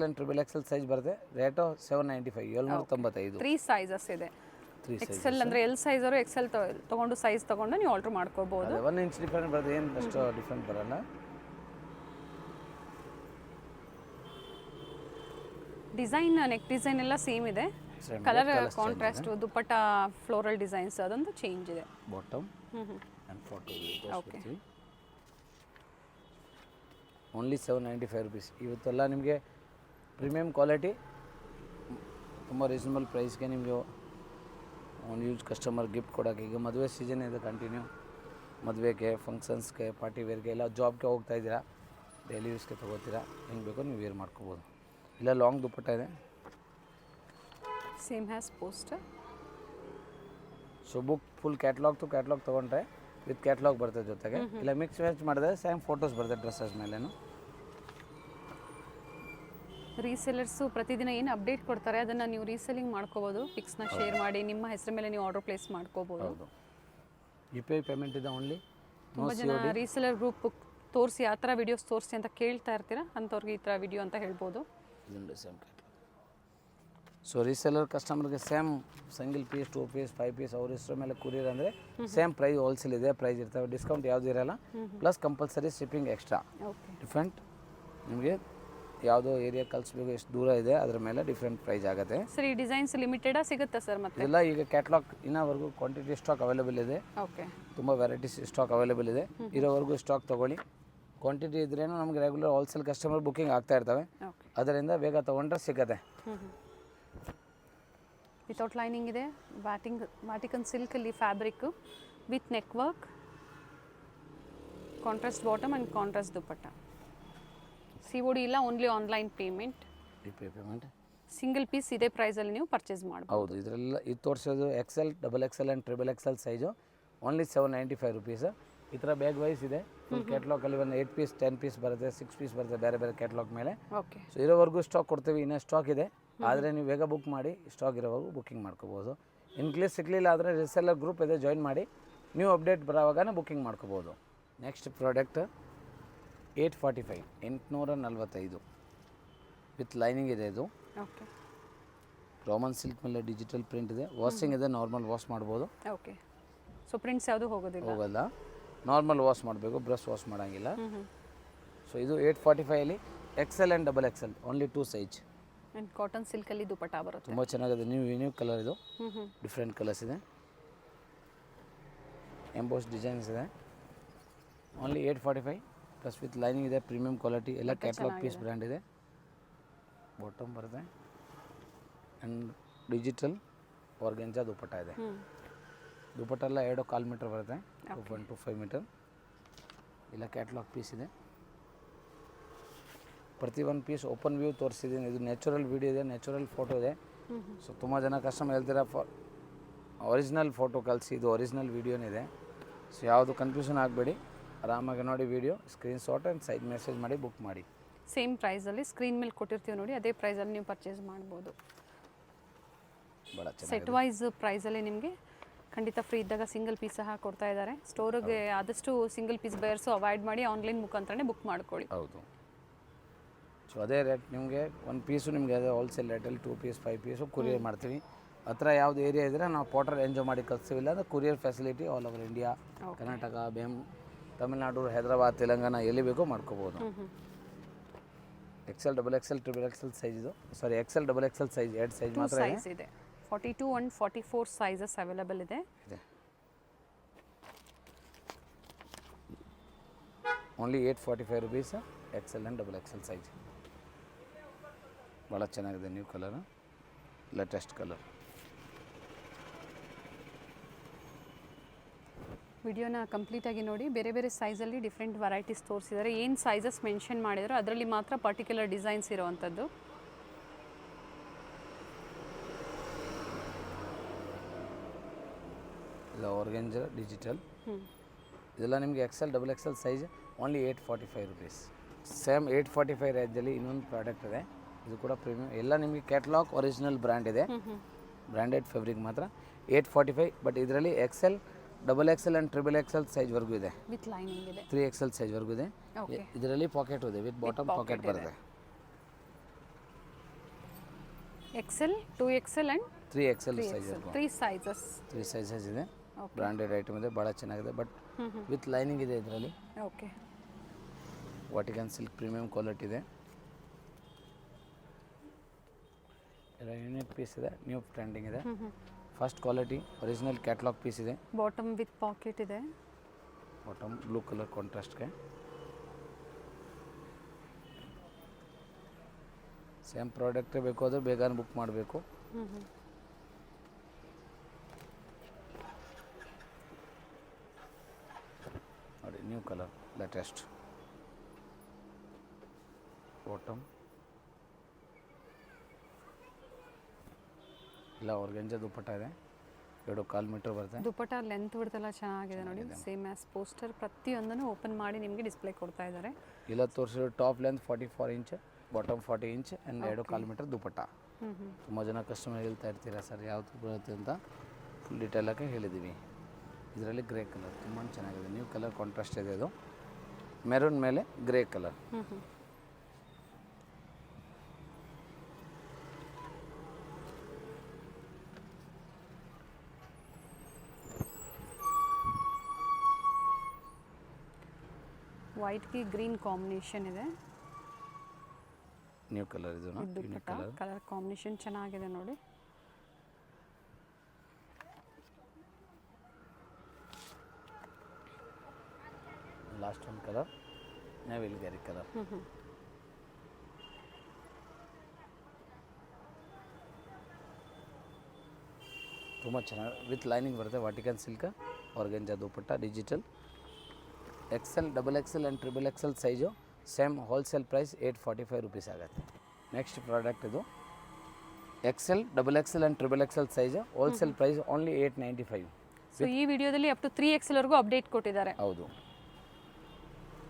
and XXL size ಬರುತ್ತೆ. ರೇಟು 795, 795. 3 ಸೈಜಸ್ ಇದೆ. XL ಅಂದರೆ L ಸೈಜ್ ಅವರು XL ತೊಗೊಂಡು ಸೈಜ್ ತೊಗೊಂಡು ನೀವು ಆರ್ಡರ್ ಮಾಡ್ಕೋಬಹುದು. 1 ಇಂಚ್ ಡಿಫ್ರೆಂಟ್ ಬರುತ್ತೆ, ಏನು ಅಷ್ಟು ಡಿಫ್ರೆಂಟ್ ಬರಲ್ಲ. ಡಿಸೈನ್, ನೆಕ್ ಡಿಸೈನ್ ಎಲ್ಲ ಸೇಮ್ ಇದೆ. Colour contrast, dupatta floral designs ಅದೊಂದು ಚೇಂಜ್ ಇದೆ. ಬಾಟಮ್ ಆ್ಯಂಡ್ ಫೋಟೋ ತೋರಿಸ್ಬಿಡ್ತೀವಿ. Only 795 rupees. ಇವತ್ತೆಲ್ಲ ನಿಮಗೆ ಪ್ರೀಮಿಯಂ ಕ್ವಾಲಿಟಿ, ತುಂಬ ರೀಸನಬಲ್ ಪ್ರೈಸ್ಗೆ ನಿಮಗೆ ಆನ್ ಯೂಸ್ ಕಸ್ಟಮರ್ ಗಿಫ್ಟ್ ಕೊಡೋಕ್ಕೆ. ಈಗ ಮದುವೆ ಸೀಸನ್ ಇದೆ ಕಂಟಿನ್ಯೂ. ಮದುವೆಗೆ ಫಂಕ್ಷನ್ಸ್ಗೆ ಪಾರ್ಟಿ ವೇರ್ಗೆ ಎಲ್ಲ ಜಾಬ್ಗೆ ಹೋಗ್ತಾ ಇದ್ದೀರಾ, ಡೈಲಿ ಯೂಸ್ಗೆ ತೊಗೋತೀರಾ, ಹೆಂಗೆ ಬೇಕೋ ನೀವು ವೇರ್ ಮಾಡ್ಕೋಬೋದು. ಇಲ್ಲ ಲಾಂಗ್ ದುಪ್ಪಟ್ಟ ಇದೆ, same as poster. So book full catalogue to catalogue ತೊಗೊಂಡ್ರೆ ವಿತ್ ಕ್ಯಾಟ್ಲಾಗ್ ಬರ್ತದೆ ಜೊತೆಗೆ. ಇಲ್ಲ ಮಿಕ್ಸ್ ಮ್ಯಾಚ್ ಮಾಡಿದ್ರೆ ಸೇಮ್ ಫೋಟೋಸ್ ಬರ್ತದೆ ಡ್ರೆಸ್ಸಸ್ ಮೇಲೇನು. ರೀಸೆಲರ್ಸು ಪ್ರತಿದಿನ ಏನು ಅಪ್ಡೇಟ್ ಕೊಡ್ತಾರೆ ಅದನ್ನು ನೀವು ರೀಸೆಲ್ಲಿಂಗ್ ಮಾಡ್ಕೋಬೋದು. ಪಿಕ್ಸ್ನ ಶೇರ್ ಮಾಡಿ ನಿಮ್ಮ ಹೆಸರು ಮೇಲೆ ನೀವು ಆರ್ಡರ್ ಪ್ಲೇಸ್ ಮಾಡ್ಕೋಬೋದು. ಹೌದು, ಯು ಪಿ ಐ ಪೇಮೆಂಟ್ ಇದೆ ಓನ್ಲಿ. ತುಂಬ ಜನ ರೀಸೆಲರ್ ಗ್ರೂಪ್ ತೋರಿಸಿ ಆ ಥರ ವಿಡಿಯೋಸ್ ತೋರಿಸಿ ಅಂತ ಕೇಳ್ತಾ ಇರ್ತೀರಾ, ಅಂಥವ್ರಿಗೆ ಈ ಥರ ವಿಡಿಯೋ ಅಂತ ಹೇಳ್ಬೋದು. Same catalogue. ಸೊ ರೀಸೆಲರ್ ಕಸ್ಟಮರ್ಗೆ same single piece 2 piece 5 piece ಅವ್ರ ಹೆಸರು ಮೇಲೆ ಕುರಿಯರ್ ಅಂದರೆ ಸೇಮ್ ಪ್ರೈಸ್ ಹೋಲ್ಸೇಲ್ ಇದೆ ಪ್ರೈಸ್ ಇರ್ತವೆ, ಡಿಸ್ಕೌಂಟ್ ಯಾವುದು ಇರೋಲ್ಲ. Plus compulsory shipping extra. Okay, different ನಿಮಗೆ ಯಾವುದೋ ಏರಿಯಾ ಕಳಿಸ್ಬೇಕು, ಎಷ್ಟು ದೂರ ಇದೆ ಅದರ ಮೇಲೆ ಡಿಫ್ರೆಂಟ್ ಪ್ರೈಸ್ ಆಗುತ್ತೆ. ಸರ್ ಈ ಡಿಸೈನ್ಸ್ ಲಿಮಿಟೆಡಾ ಸಿಗುತ್ತಾ ಸರ್? ಮತ್ತೆ ಇದೆಲ್ಲ ಈಗ ಕ್ಯಾಟ್ಲಾಗ್ ಇನ್ನೋವರೆಗೂ ಕ್ವಾಂಟಿಟಿ ಸ್ಟಾಕ್ ಅವೈಲೇಬಲ್ ಇದೆ. ಓಕೆ, ತುಂಬ ವೆರೈಟೀಸ್ ಸ್ಟಾಕ್ ಅವೈಲೇಬಲ್ ಇದೆ. ಇರೋವರೆಗೂ ಸ್ಟಾಕ್ ತೊಗೊಳ್ಳಿ. ಕ್ವಾಂಟಿಟಿ ಇದ್ರೇನು ನಮಗೆ ರೆಗ್ಯುಲರ್ ಹೋಲ್ಸೇಲ್ ಕಸ್ಟಮರ್ ಬುಕ್ಕಿಂಗ್ ಆಗ್ತಾ ಇರ್ತವೆ, ಓಕೆ. ಅದರಿಂದ ಬೇಗ ತೊಗೊಂಡ್ರೆ ಸಿಗುತ್ತೆ. ವಿತೌಟ್ ಲೈನಿಂಗ್ ಇದೆ, ವ್ಯಾಟಿಕನ್ ಸಿಲ್ಕಲ್ಲಿ fabric with neck work, contrast bottom and contrast dupatta. COD ಇಲ್ಲ, only online payment. U P I payment. Single piece ಇದೇ ಪ್ರೈಸಲ್ಲಿ ನೀವು ಪರ್ಚೇಸ್ ಮಾಡ್ಬೋದು. ಹೌದು, ಇದರೆಲ್ಲ ಇದು ತೋರಿಸೋದು XL, XXL and XXL size only 795 rupees. ಈ ಥರ ಬ್ಯಾಗ್ ವೈಸ್ ಇದೆ. ಫುಲ್ ಕ್ಯಾಟ್ಲಾಗಲ್ಲಿ ಒಂದು 8 ಪೀಸ್ 10 ಪೀಸ್ ಬರುತ್ತೆ, 6 ಪೀಸ್ ಬರುತ್ತೆ ಬೇರೆ ಬೇರೆ ಕ್ಯಾಟ್ಲಾಗ್ ಮೇಲೆ. ಓಕೆ, ಸೊ ಇರೋವರೆಗೂ ಸ್ಟಾಕ್ ಕೊಡ್ತೀವಿ, ಇನ್ನೂ ಸ್ಟಾಕ್ ಇದೆ. ಆದರೆ ನೀವು ಬೇಗ ಬುಕ್ ಮಾಡಿ, ಸ್ಟಾಕ್ ಇರೋವರೆಗೂ ಬುಕ್ಕಿಂಗ್ ಮಾಡ್ಕೋಬೋದು. ಇನ್ ಕೇಸ್ ಸಿಗಲಿಲ್ಲ ಆದರೆ ರಿಸೆಲ್ಲರ್ ಗ್ರೂಪ್ ಇದೆ, ಜಾಯಿನ್ ಮಾಡಿ, ನೀವು ಅಪ್ಡೇಟ್ ಬರೋವಾಗನೇ ಬುಕ್ಕಿಂಗ್ ಮಾಡ್ಕೋಬೋದು. ನೆಕ್ಸ್ಟ್ ಪ್ರಾಡಕ್ಟ್ 845 845 ವಿತ್ ಲೈನಿಂಗ್ ಇದೆ. ಇದು ಓಕೆ, ರೋಮನ್ ಸಿಲ್ಕ್ ಮೇಲೆ ಡಿಜಿಟಲ್ ಪ್ರಿಂಟ್ ಇದೆ. ವಾಷಿಂಗ್ ಇದೆ, ನಾರ್ಮಲ್ ವಾಶ್ ಮಾಡ್ಬೋದು. ಓಕೆ. ಸೊ ಪ್ರಿಂಟ್ಸ್ ಯಾವುದು ಹೋಗೋಲ್ಲ, ನಾರ್ಮಲ್ ವಾಶ್ ಮಾಡಬೇಕು, ಬ್ರಷ್ ವಾಶ್ ಮಾಡೋಂಗಿಲ್ಲ. ಸೊ ಇದು 845ಅಲ್ಲಿ XL and XXL only 2 size. And cotton ಸಿಲ್ಕಲ್ಲಿ ದುಪ್ಪಟ್ಟ ಬರುತ್ತೆ. ತುಂಬ ಚೆನ್ನಾಗಿದೆ. ನ್ಯೂ ಕಲರ್ ಇದು, ಡಿಫ್ರೆಂಟ್ ಕಲರ್ಸ್ ಇದೆ, ಎಂಬೋಸ್ ಡಿಸೈನ್ಸ್ ಇದೆ. ಓನ್ಲಿ 845 ಪ್ಲಸ್ ವಿತ್ ಲೈನಿಂಗ್ ಇದೆ, ಪ್ರೀಮಿಯಂ ಕ್ವಾಲಿಟಿ ಎಲ್ಲ ಕ್ಯಾಟ್ಲಾಗ್ ಪೀಸ್ ಬ್ರ್ಯಾಂಡ್ ಇದೆ. ಬಾಟಮ್ ಬರುತ್ತೆ ಆ್ಯಂಡ್ ಡಿಜಿಟಲ್ ಆರ್ಗೆಂಜಾ ದುಪ್ಪಟ್ಟ ಇದೆ. ದುಪ್ಪಟ್ಟ ಎಲ್ಲ 2.25 ಮೀಟರ್ ಬರುತ್ತೆ, 2.25 ಮೀಟರ್. ಇಲ್ಲ ಕ್ಯಾಟ್ಲಾಗ್ ಪೀಸ್ ಇದೆ. ಪ್ರತಿ ಒಂದು ಪೀಸ್ ಓಪನ್ ವ್ಯೂ ತೋರಿಸಿದ್ದೀನಿ. ಇದು ನ್ಯಾಚುರಲ್ ವಿಡಿಯೋ ಇದೆ, ನ್ಯಾಚುರಲ್ ಫೋಟೋ ಇದೆ. ಸೊ ತುಂಬ ಜನ ಕಸ್ಟಮರ್ ಹೇಳ್ತೀರಾ ಒರಿಜಿನಲ್ ಫೋಟೋ ಕಳಿಸಿ, ಇದು ಒರಿಜಿನಲ್ ವಿಡಿಯೋನಿದೆ. ಸೊ ಯಾವುದು ಕನ್ಫ್ಯೂಷನ್ ಆಗಬೇಡಿ, ಆರಾಮಾಗಿ ನೋಡಿ video, screenshot and side message ಮಾಡಿ ಬುಕ್ ಮಾಡಿ. ಸೇಮ್ ಪ್ರೈಸಲ್ಲಿ ಸ್ಕ್ರೀನ್ ಮೇಲೆ ಕೊಟ್ಟಿರ್ತೀವಿ ನೋಡಿ, ಅದೇ ಪ್ರೈಸಲ್ಲಿ ನೀವು ಪರ್ಚೇಸ್ ಮಾಡ್ಬೋದು. ಭಾಳ ಚೆನ್ನಾಗಿ ಸೆಟ್ ವೈಸ್ ಪ್ರೈಸಲ್ಲಿ ನಿಮಗೆ ಖಂಡಿತ ಫ್ರೀ ಇದ್ದಾಗ ಸಿಂಗಲ್ ಪೀಸ್ ಸಹ ಕೊಡ್ತಾ ಇದ್ದಾರೆ. ಸ್ಟೋರಿಗೆ ಆದಷ್ಟು ಸಿಂಗಲ್ ಪೀಸ್ ಬಯರ್ಸು ಅವಾಯ್ಡ್ ಮಾಡಿ ಆನ್ಲೈನ್ ಮುಖಾಂತರನೇ ಬುಕ್ ಮಾಡ್ಕೊಳ್ಳಿ. ಹೌದು. ಸೊ ಅದೇ ರೇಟ್ ನಿಮಗೆ ಒಂದು ಪೀಸು ನಿಮಗೆ ಅದೇ ಹೋಲ್ಸೇಲ್ ರೇಟಲ್ಲಿ 2 ಪೀಸ್ 5 ಪೀಸು ಕುರಿಯರ್ ಮಾಡ್ತೀವಿ. ಹತ್ರ ಯಾವುದು ಏರಿಯಾ ಇದ್ದರೆ ನಾವು ಪೋರ್ಟರ್ ಎಂಜಾಯ್ ಮಾಡಿ ಕಳಿಸ್ತೀವಿ. ಇಲ್ಲ ಅಂದರೆ courier facility all over India, Karnataka, Tamil Nadu, Hyderabad, Telangana ಎಲ್ಲಿ ಬೇಕೋ ಮಾಡ್ಕೋಬೋದು. XL XXL XXL ಸೈಜ್ ಇದು, sorry XL XXL size 2 size ಮಾತ್ರ ಇದೆ. 42 and 44 ಸೈಜಸ್ ಅವೈಲೇಬಲ್ ಇದೆ. Only 845 rupees XL and XXL size. ಭಾಳ ಚೆನ್ನಾಗಿದೆ, ನ್ಯೂ ಕಲರ್, ಲೇಟೆಸ್ಟ್ ಕಲರ್. ವಿಡಿಯೋನ ಕಂಪ್ಲೀಟಾಗಿ ನೋಡಿ. ಬೇರೆ ಬೇರೆ ಸೈಜಲ್ಲಿ ಡಿಫ್ರೆಂಟ್ ವೆರೈಟೀಸ್ ತೋರಿಸಿದ್ದಾರೆ. ಏನು ಸೈಜಸ್ ಮೆನ್ಷನ್ ಮಾಡಿದ್ರು ಅದರಲ್ಲಿ ಮಾತ್ರ ಪರ್ಟಿಕ್ಯುಲರ್ ಡಿಸೈನ್ಸ್ ಇರೋವಂಥದ್ದು. ಇಲ್ಲ ಆರ್ಗೆಂಜಾ ಡಿಜಿಟಲ್, ಇದೆಲ್ಲ ನಿಮಗೆ XL XXL size only 845 rupees. Same 845 ರೇಂಜಲ್ಲಿ ಇನ್ನೊಂದು ಪ್ರಾಡಕ್ಟ್ ಇದೆ, ಇದು ಕೂಡ ಪ್ರೀಮಿಯಂ. ಎಲ್ಲ ನಿಮಗೆ ಕ್ಯಾಟ್ಲಾಗ್ ಒರಿಜಿನಲ್ ಬ್ರ್ಯಾಂಡ್ ಇದೆ, ಬ್ರ್ಯಾಂಡೆಡ್ ಫ್ಯಾಬ್ರಿಕ್ ಮಾತ್ರ. 845, ಬಟ್ ಇದರಲ್ಲಿ XL XXL ಆ್ಯಂಡ್ XXL ಸೈಜ್ವರೆಗೂ ಇದೆ, ವಿತ್ ಲೈನಿಂಗ್ ಇದೆ. 3XL ಸೈಜ್ವರೆಗೂ ಇದೆ. ಇದರಲ್ಲಿ ಪಾಕೆಟ್ ಇದೆ, ವಿತ್ ಬಾಟಮ್ ಪಾಕೆಟ್ ಬರುತ್ತೆ. XL, 2XL ಆ್ಯಂಡ್ 3XL ಸೈಜ್ವರೆಗೂ 3 ಸೈಜಸ್ ಇದೆ. ಬ್ರ್ಯಾಂಡೆಡ್ ಐಟಮ್ ಇದೆ, ಭಾಳ ಚೆನ್ನಾಗಿದೆ. ಬಟ್ ವಿತ್ ಲೈನಿಂಗ್ ಇದೆ ಇದರಲ್ಲಿ. Okay, Vatican silk premium quality ಇದೆ. ಎಲ್ಲ ಯೂನಿಕ್ ಪೀಸ್ ಇದೆ, ನ್ಯೂ ಟ್ರೆಂಡಿಂಗ್ ಇದೆ, first quality original catalogue piece ಇದೆ. ಬಾಟಮ್ ವಿತ್ ಪಾಕೆಟ್ ಇದೆ. ಬಾಟಮ್ ಬ್ಲೂ ಕಲರ್ ಕಾಂಟ್ರಾಸ್ಟ್ಗೆ. ಸೇಮ್ ಪ್ರಾಡಕ್ಟೇ ಬೇಕು ಆದರೆ ಬೇಗ ಬುಕ್ ಮಾಡಬೇಕು. New colour latest. ಬಾಟಮ್ ಇಲ್ಲ ಆರ್ಗೆಂಜಾ ದುಪ್ಪಟ್ಟ ಇದೆ, 2.25 ಮೀಟರ್ ಬರುತ್ತೆ. ದುಪ್ಪಟ್ಟ ಲೆಂತ್ ಬಿಡ್ತೆಲ್ಲ ಚೆನ್ನಾಗಿದೆ ನೋಡಿ, ಸೇಮ್ ಆ್ಯಸ್ ಪೋಸ್ಟರ್. ಪ್ರತಿಯೊಂದನ್ನು ಓಪನ್ ಮಾಡಿ ನಿಮಗೆ ಡಿಸ್ಪ್ಲೇ ಕೊಡ್ತಾ ಇದ್ದಾರೆ. ಇಲ್ಲ ತೋರಿಸಿರೋ top length 44 inch, bottom 40 inch and 2.25 metre dupatta. ತುಂಬ ಜನ ಕಸ್ಟಮರ್ ಹೇಳ್ತಾ ಇರ್ತೀರಾ ಸರ್ ಯಾವುದು ಬರುತ್ತೆ ಅಂತ, ಫುಲ್ ಡೀಟೇಲಾಗಿ ಹೇಳಿದ್ದೀವಿ. ಇದರಲ್ಲಿ ಗ್ರೇ ಕಲರ್ ತುಂಬ ಚೆನ್ನಾಗಿದೆ, ನ್ಯೂ ಕಲರ್ ಕಾಂಟ್ರಾಸ್ಟ್ ಇದೆ. ಇದು ಮೆರೂನ್ ಮೇಲೆ ಗ್ರೇ ಕಲರ್. ವೈಟ್ಗೆ ಗ್ರೀನ್ ಕಾಂಬಿನೇಷನ್ ಇದೆ. ನ್ಯೂ ಕಲರ್ ಇದು ಯೂನಿಕ್ ಕಲರ್. ಕಲರ್ ಕಾಂಬಿನೇಷನ್ ಚೆನ್ನಾಗಿದೆ ನೋಡಿ. ಲಾಸ್ಟ್ ಒಂದು ಕಲರ್ ನೇವಿಲ್ ಗ್ಯಾರಿ ಕಲರ್. ತುಂಬ ಚೆನ್ನಾಗಿ ವಿತ್ ಲೈನಿಂಗ್ ಬರುತ್ತೆ. Vatican silk, organza dupatta, digital. XL, XXL and XXL size same wholesale price 845 rupees ಆಗುತ್ತೆ. ನೆಕ್ಸ್ಟ್ ಪ್ರಾಡಕ್ಟ್ ಇದು XL, XXL and XXL size wholesale price only 895. So ಈ ವಿಡಿಯೋದಲ್ಲಿ ಅಪ್ ಟು 3XL ಅಪ್ಡೇಟ್ ಕೊಟ್ಟಿದ್ದಾರೆ. ಹೌದು.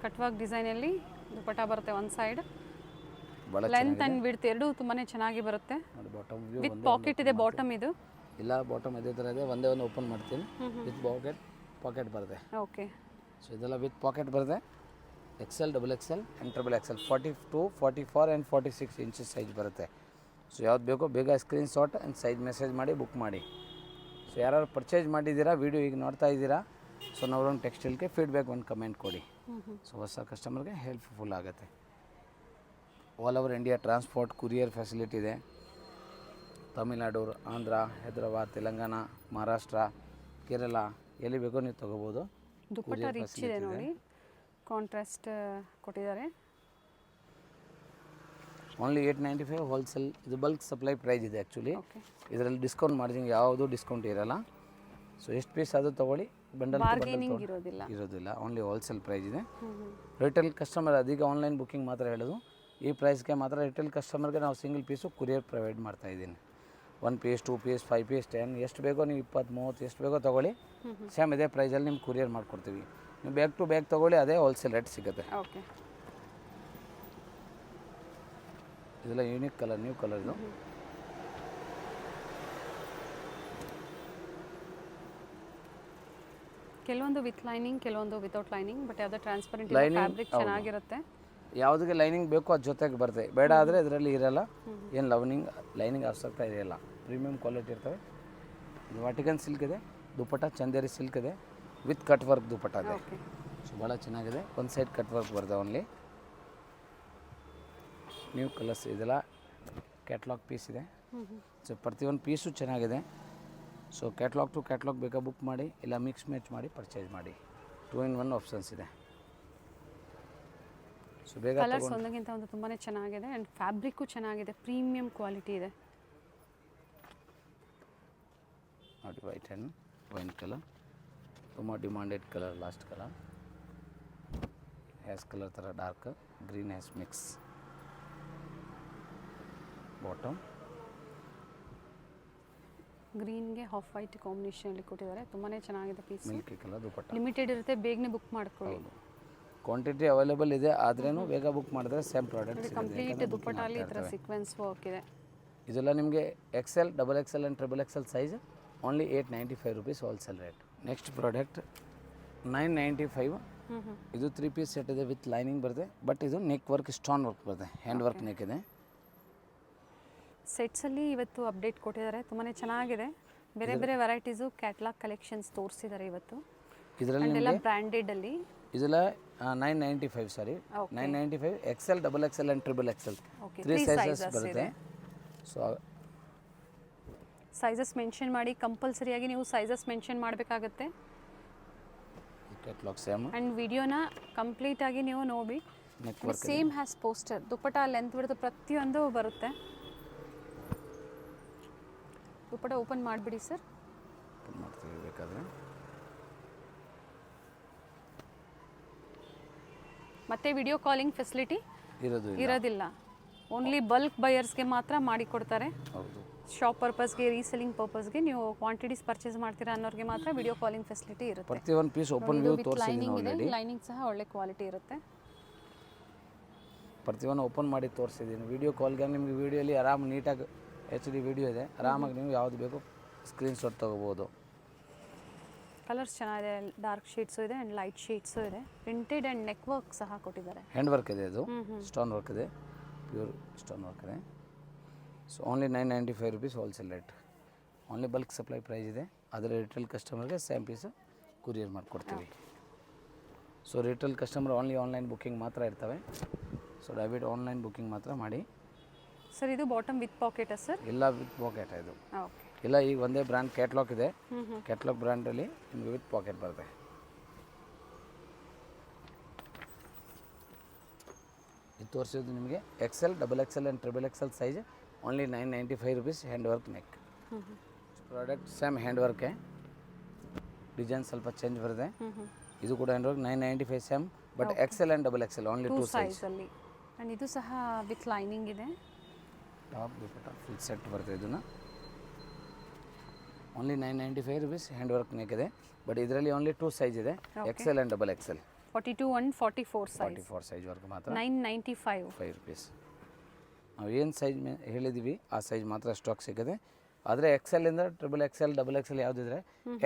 ಕಟ್ವಾಗ್ ಡಿಸೈನಲ್ಲಿ ದುಪ್ಪಟ್ಟ ಬರುತ್ತೆ ಒಂದು ಸೈಡ್. ಭಾಳ ಲೆಂತ್ ಆ್ಯಂಡ್ ವಿಡ್ತ್ ಎರಡೂ ತುಂಬಾ ಚೆನ್ನಾಗಿ ಬರುತ್ತೆ. ನೋಡಿ ಬಾಟಮ್ ವ್ಯೂ ವಿತ್ ಪಾಕೆಟ್ ಇದೆ ಬಾಟಮ್ ಇದು. ಇಲ್ಲ ಬಾಟಮ್ ಇದೇ ಥರ ಇದೆ, ಒಂದೇ ಒಂದು ಓಪನ್ ಮಾಡ್ತೀನಿ. ವಿತ್ ಪಾಕೆಟ್ ಬರುತ್ತೆ. ಓಕೆ. ಸೊ ಇದೆಲ್ಲ ವಿತ್ ಪಾಕೆಟ್ ಬರುತ್ತೆ. XL, XXL and XXL 42, 44 and 46 inches size ಬರುತ್ತೆ. ಸೊ ಯಾವ್ದು ಬೇಕೋ ಬೇಗ screen shot and size message ಮಾಡಿ ಬುಕ್ ಮಾಡಿ. ಸೊ ಯಾರು ಪರ್ಚೇಸ್ ಮಾಡಿದ್ದೀರಾ, ವಿಡಿಯೋ ಈಗ ನೋಡ್ತಾ ಇದ್ದೀರಾ, ಸೊ ನವರೊಂದು ಟೆಕ್ಸ್ಟೈಲ್ಗೆ ಫೀಡ್ಬ್ಯಾಕ್ ಒಂದು ಕಮೆಂಟ್ ಕೊಡಿ. ಸೊ ಹೊಸ ಕಸ್ಟಮರ್ಗೆ ಹೆಲ್ಪ್ಫುಲ್ ಆಗುತ್ತೆ. All over India transport courier facility ಇದೆ. ತಮಿಳ್ನಾಡು, ಆಂಧ್ರ, ಹೈದರಾಬಾದ್, ತೆಲಂಗಾಣ, ಮಹಾರಾಷ್ಟ್ರ, ಕೇರಳ ಎಲ್ಲಿ ಬೇಕೋ ನೀವು ತೊಗೋಬೋದು. ದುಪ್ಪಟ್ಟ ರಿಚ್ ಇದೆ ನೋಡಿ, ಕಾಂಟ್ರಾಸ್ಟ್ ಕೊಟ್ಟಿದ್ದಾರೆ. Only 895 wholesale. ಇದು ಬಲ್ಕ್ ಸಪ್ಲೈ ಪ್ರೈಸ್ ಇದೆ ಆ್ಯಕ್ಚುಲಿ. ಇದರಲ್ಲಿ ಡಿಸ್ಕೌಂಟ್ ಮಾರ್ಜಿನ್ ಯಾವುದೂ ಡಿಸ್ಕೌಂಟ್ ಇರೋಲ್ಲ. ಸೊ ಎಷ್ಟು ಪೀಸ್ ಅದು ತೊಗೊಳ್ಳಿ, ಬಂಡಲ್ ಇರೋದಿಲ್ಲ. ಓನ್ಲಿ ಹೋಲ್ಸೇಲ್ ಪ್ರೈಸ್ ಇದೆ. ರಿಟೇಲ್ ಕಸ್ಟಮರ್ ಅದೀಗ ಆನ್ಲೈನ್ ಬುಕ್ಕಿಂಗ್ ಮಾತ್ರ ಹೇಳೋದು. ಈ ಪ್ರೈಸ್ಗೆ ಮಾತ್ರ ರಿಟೇಲ್ ಕಸ್ಟಮರ್ಗೆ ನಾವು ಸಿಂಗಲ್ ಪೀಸು ಕುರಿಯರ್ ಪ್ರೊವೈಡ್ ಮಾಡ್ತಾಯಿದ್ದೀನಿ. 1 ಪೀಸ್, 2 ಪೀಸ್, 5 ಪೀಸ್, 10 ಎಷ್ಟು ಬೇಕೋ ನೀವು 20, 30 ಎಷ್ಟು ಬೇಕೋ ತೊಗೊಳ್ಳಿ. ಸೇಮ್ ಇದೇ ಪ್ರೈಸಲ್ಲಿ ನಿಮ್ಗೆ ಕುರಿಯರ್ ಮಾಡಿಕೊಡ್ತೀವಿ. ನೀವು ಬ್ಯಾಗ್ ಟು ಬ್ಯಾಗ್ ತೊಗೊಳ್ಳಿ, ಅದೇ ಹೋಲ್ಸೇಲ್ ರೇಟ್ ಸಿಗುತ್ತೆ. ಓಕೆ. ಇದೆಲ್ಲ ಯೂನಿಕ್ ಕಲರ್, ನ್ಯೂ ಕಲರ್ ಇದು. ಕೆಲವೊಂದು ವಿತ್ ಲೈನಿಂಗ್, ಕೆಲವೊಂದು ವಿತೌಟ್ ಲೈನಿಂಗ್, ಬಟ್ ಯಾವ್ದು ಟ್ರಾನ್ಸ್ಪರೆಂಟ್ ಫ್ಯಾಬ್ರಿಕ್ ಚೆನ್ನಾಗಿರುತ್ತೆ. ಯಾವುದಕ್ಕೆ ಲೈನಿಂಗ್ ಬೇಕೋ ಅದು ಜೊತೆಗೆ ಬರುತ್ತೆ. ಬೇಡ ಆದರೆ ಇದರಲ್ಲಿ ಇರೋಲ್ಲ, ಏನು ಲೈನಿಂಗ್ ಅವಶ್ಯಕತೆ ಇರೋಲ್ಲ. ಪ್ರೀಮಿಯಂ ಕ್ವಾಲಿಟಿ ಇರ್ತವೆ. ಇದು ವಾಟಿಕನ್ ಸಿಲ್ಕ್ ಇದೆ, ದುಪ್ಪಟ್ಟ ಚಂದೇರಿ ಸಿಲ್ಕ್ ಇದೆ, ವಿತ್ ಕಟ್ ವರ್ಕ್ ದುಪ್ಪಟ್ಟ ಇದೆ. ಸೊ ಭಾಳ ಚೆನ್ನಾಗಿದೆ. ಒಂದು ಸೈಡ್ ಕಟ್ ವರ್ಕ್ ಬರುತ್ತೆ ಓನ್ಲಿ. ನ್ಯೂ ಕಲರ್ಸ್ ಇದೆಲ್ಲ ಕ್ಯಾಟ್ಲಾಗ್ ಪೀಸ್ ಇದೆ. ಸೊ ಪ್ರತಿಯೊಂದು ಪೀಸು ಚೆನ್ನಾಗಿದೆ. ಸೊ ಕ್ಯಾಟ್ಲಾಗ್ ಟು ಕ್ಯಾಟ್ಲಾಗ್ ಬೇಕಾ ಬುಕ್ ಮಾಡಿ, ಇಲ್ಲ ಮಿಕ್ಸ್ ಮ್ಯಾಚ್ ಮಾಡಿ ಪರ್ಚೇಸ್ ಮಾಡಿ. 2 in 1 ಆಪ್ಷನ್ಸ್ ಇದೆ. ಸೊ ಬೇಗ ಕಲರ್ಸ್ ಒಂದಕ್ಕಿಂತ ಒಂದು ತುಂಬಾ ಚೆನ್ನಾಗಿದೆ ಆ್ಯಂಡ್ ಫ್ಯಾಬ್ರಿಕ್ಕು ಚೆನ್ನಾಗಿದೆ, ಪ್ರೀಮಿಯಂ ಕ್ವಾಲಿಟಿ ಇದೆ ನೋಡಿ. ವೈಟ್ ಆ್ಯಂಡ್ ವೈನ್ ಕಲರ್ ತುಂಬ demanded colour. Last colour as colour ಥರ dark green as mix. Bottom ಗ್ರೀನ್ಗೆ ಹಾಫ್ ವೈಟ್ ಕಾಂಬಿನೇಷನಲ್ಲಿ ಕೊಟ್ಟಿದ್ದಾರೆ. ತುಂಬಾ ಚೆನ್ನಾಗಿದೆ piece. Milky colour dupatta. Limited ಇರುತ್ತೆ, ಬೇಗನೆ ಬುಕ್ ಮಾಡ್ಕೊಳ್ಳಿ. ಕ್ವಾಂಟಿಟಿ ಅವೈಲೇಬಲ್ ಇದೆ, ಆದ್ರೂ ಬೇಗ ಬುಕ್ ಮಾಡಿದ್ರೆ ಸೇಮ್ ಪ್ರಾಡಕ್ಟ್ ಕಂಪ್ಲೀಟ್ ದುಪ್ಪಟ್ಟಲ್ಲಿ ಈ ಥರ ಸೀಕ್ವೆನ್ಸ್ ವರ್ಕ್ ಇದೆ. ಇದೆಲ್ಲ ನಿಮಗೆ XL, XXL and XXL size only 895 rupees wholesale rate. Next product 995. ಇದು 3 ಪೀಸ್ ಸೆಟ್ ಇದೆ, ವಿತ್ ಲೈನಿಂಗ್ ಬರುತ್ತೆ. ಬಟ್ ಇದು ನೆಕ್ ವರ್ಕ್, ಸ್ಟೋನ್ ವರ್ಕ್ ಬರುತ್ತೆ, ಹ್ಯಾಂಡ್ ವರ್ಕ್ ನೆಕ್ ಇದೆ. ಸೆಟ್ಸಲ್ಲಿ ಇವತ್ತು ಅಪ್ಡೇಟ್ ಕೊಟ್ಟಿದ್ದಾರೆ, ತುಂಬಾ ಚೆನ್ನಾಗಿದೆ. ಬೇರೆ ಬೇರೆ ವೆರೈಟೀಸು ಕ್ಯಾಟ್ಲಾಗ್ ಕಲೆಕ್ಷನ್ಸ್ ತೋರಿಸಿದ್ದಾರೆ ಇವತ್ತು. ಇದರಲ್ಲಿ ಬ್ರ್ಯಾಂಡೆಡಲ್ಲಿ ಇದೆಲ್ಲ 995 sorry 995 XL, XXL and XXL 3 sizes ಬರುತ್ತೆ. ಸೊ ಸೈಜಸ್ ಮೆನ್ಷನ್ ಮಾಡಿ, ಕಂಪಲ್ಸರಿಯಾಗಿ ನೀವು ಸೈಜಸ್ ಮೆನ್ಷನ್ ಮಾಡಬೇಕಾಗತ್ತೆ. ಕ್ಯಾಟ್ಲಾಗ್ ಸೇಮ್ ಆ್ಯಂಡ್ ವಿಡಿಯೋನ ಕಂಪ್ಲೀಟಾಗಿ ನೀವು ನೋಡಿ. Same as poster, dupatta length ಬಿಡ್ದು ಪ್ರತಿಯೊಂದು ಬರುತ್ತೆ. ದುಪ್ಪಟ್ಟ ಓಪನ್ ಮಾಡಿಬಿಡಿ ಸರ್. ಓಪನ್ ಮಾಡ್ತೀವಿ ಬೇಕಾದರೆ. ಮತ್ತು ವಿಡಿಯೋ ಕಾಲಿಂಗ್ ಫೆಸಿಲಿಟಿ ಇರೋದು ಇಲ್ಲ. ಇರೋದಿಲ್ಲ. ಓನ್ಲಿ ಬಲ್ಕ್ ಬಯರ್ಸ್ಗೆ ಮಾತ್ರ ಮಾಡಿಕೊಡ್ತಾರೆ. ಹೌದು. ಶಾಪ್ ಪರ್ಪಸ್ಗೆ, ರೀಸೆಲಿಂಗ್ ಪರ್ಪಸ್ಗೆ ನೀವು ಕ್ವಾಂಟಿಟೀಸ್ ಪರ್ಚೇಸ್ ಮಾಡ್ತೀರಾ ಅನ್ನೋರಿಗೆ ಮಾತ್ರ ವಿಡಿಯೋ ಕಾಲಿಂಗ್ ಫೆಸಿಲಿಟಿ ಇರುತ್ತೆ. ಪ್ರತಿಯೊಂದು ಪೀಸ್ ಓಪನ್ ವ್ಯೂ ತೋರಿಸಿದ್ದೀನಿ ಲೈನಿಂಗ್ ಇದೆ, ಆಲ್ರೆಡಿ. ಲೈನಿಂಗ್ ಸಹ ಒಳ್ಳೆ ಕ್ವಾಲಿಟಿ ಇರುತ್ತೆ. ಪ್ರತಿಯೊಂದು ಓಪನ್ ಮಾಡಿ ತೋರಿಸಿದ್ದೀನಿ. ವಿಡಿಯೋ ಕಾಲ್ಗೆ ನಿಮಗೆ ವಿಡಿಯೋಲಿ ಆರಾಮ್ ನೀಟಾಗಿ HD ವಿಡಿಯೋ ಇದೆ, ಆರಾಮಾಗಿ ನೀವು ಯಾವುದು ಬೇಕು ಸ್ಕ್ರೀನ್ಶಾಟ್ ತೊಗೋಬೋದು. ಕಲರ್ಸ್ ಚೆನ್ನಾಗಿದೆ, ಡಾರ್ಕ್ ಶೇಡ್ಸು ಇದೆ ಆ್ಯಂಡ್ ಲೈಟ್ ಶೇಡ್ಸು ಇದೆ. ಪ್ರಿಂಟೆಡ್ ಆ್ಯಂಡ್ ನೆಕ್ ವರ್ಕ್ ಸಹ ಕೊಟ್ಟಿದ್ದಾರೆ. ಹ್ಯಾಂಡ್ ವರ್ಕ್ ಇದೆ, ಇದು ಸ್ಟೋನ್ ವರ್ಕ್ ಇದೆ, ಪ್ಯೂರ್ ಸ್ಟೋನ್ ವರ್ಕ್ ಇದೆ. So only 995 rupees wholesale rate. Only bulk supply price ಇದೆ. ಅದರ ರಿಟೇಲ್ ಕಸ್ಟಮರ್ಗೆ ಸೇಮ್ ಪೀಸ್ ಕೊರಿಯರ್ ಮಾಡಿಕೊಡ್ತೀವಿ. So retail customer only online booking ಮಾತ್ರ ಇರ್ತವೆ. ಸೊ ದಯವಿಟ್ಟು ಆನ್ಲೈನ್ ಬುಕ್ಕಿಂಗ್ ಮಾತ್ರ ಮಾಡಿ. ಸರ್ ಇದು ಬಾಟಮ್ ವಿತ್ ಪಾಕೆಟಾ ಸರ್? ಎಲ್ಲ ವಿತ್ ಪಾಕೆಟ್ ಇದು. ಓಕೆ. ಇಲ್ಲ, ಈಗ ಒಂದೇ ಬ್ರ್ಯಾಂಡ್ ಕ್ಯಾಟ್ಲಾಗ್ ಇದೆ. ಕ್ಯಾಟ್ಲಾಗ್ ಬ್ರ್ಯಾಂಡಲ್ಲಿ ನಿಮಗೆ ವಿತ್ ಪಾಕೆಟ್ ಬರುತ್ತೆ. ಇದು ತೋರಿಸಿದ್ದು ನಿಮಗೆ XL, XXL and XXL size. Only 995 rupees. Hand work neck product same hand ವರ್ಕೆ, ಡಿಸೈನ್ ಸ್ವಲ್ಪ ಚೇಂಜ್ ಬರುತ್ತೆ. ಇದು ಕೂಡ hand work 995 same, but XL and XXL only 2 ಸೈಜಲ್ಲಿ. ಆ್ಯಂಡ್ ಇದು ಸಹ ವಿತ್ ಲೈನಿಂಗ್ ಇದೆ. ಟಾಪ್ ದುಪಟ್ಟ ಫುಲ್ ಸೆಟ್ ಬರುತ್ತೆ. ಇದನ್ನು only 995 rupees. Hand work neck ಇದೆ, ಬಟ್ ಇದರಲ್ಲಿ ಓನ್ಲಿ 2 ಸೈಜ್ ಇದೆ, XL and XXL. 42 and 44 size. 44 size work ಮಾತ್ರ 995 rupees. ನಾವು ಏನು ಸೈಜ್ ಹೇಳಿದ್ದೀವಿ ಆ ಸೈಜ್ ಮಾತ್ರ ಸ್ಟಾಕ್ ಸಿಗುತ್ತೆ. ಆದರೆ XL ಇಂದ XXL, XXL ಯಾವುದಿದ್ರೆ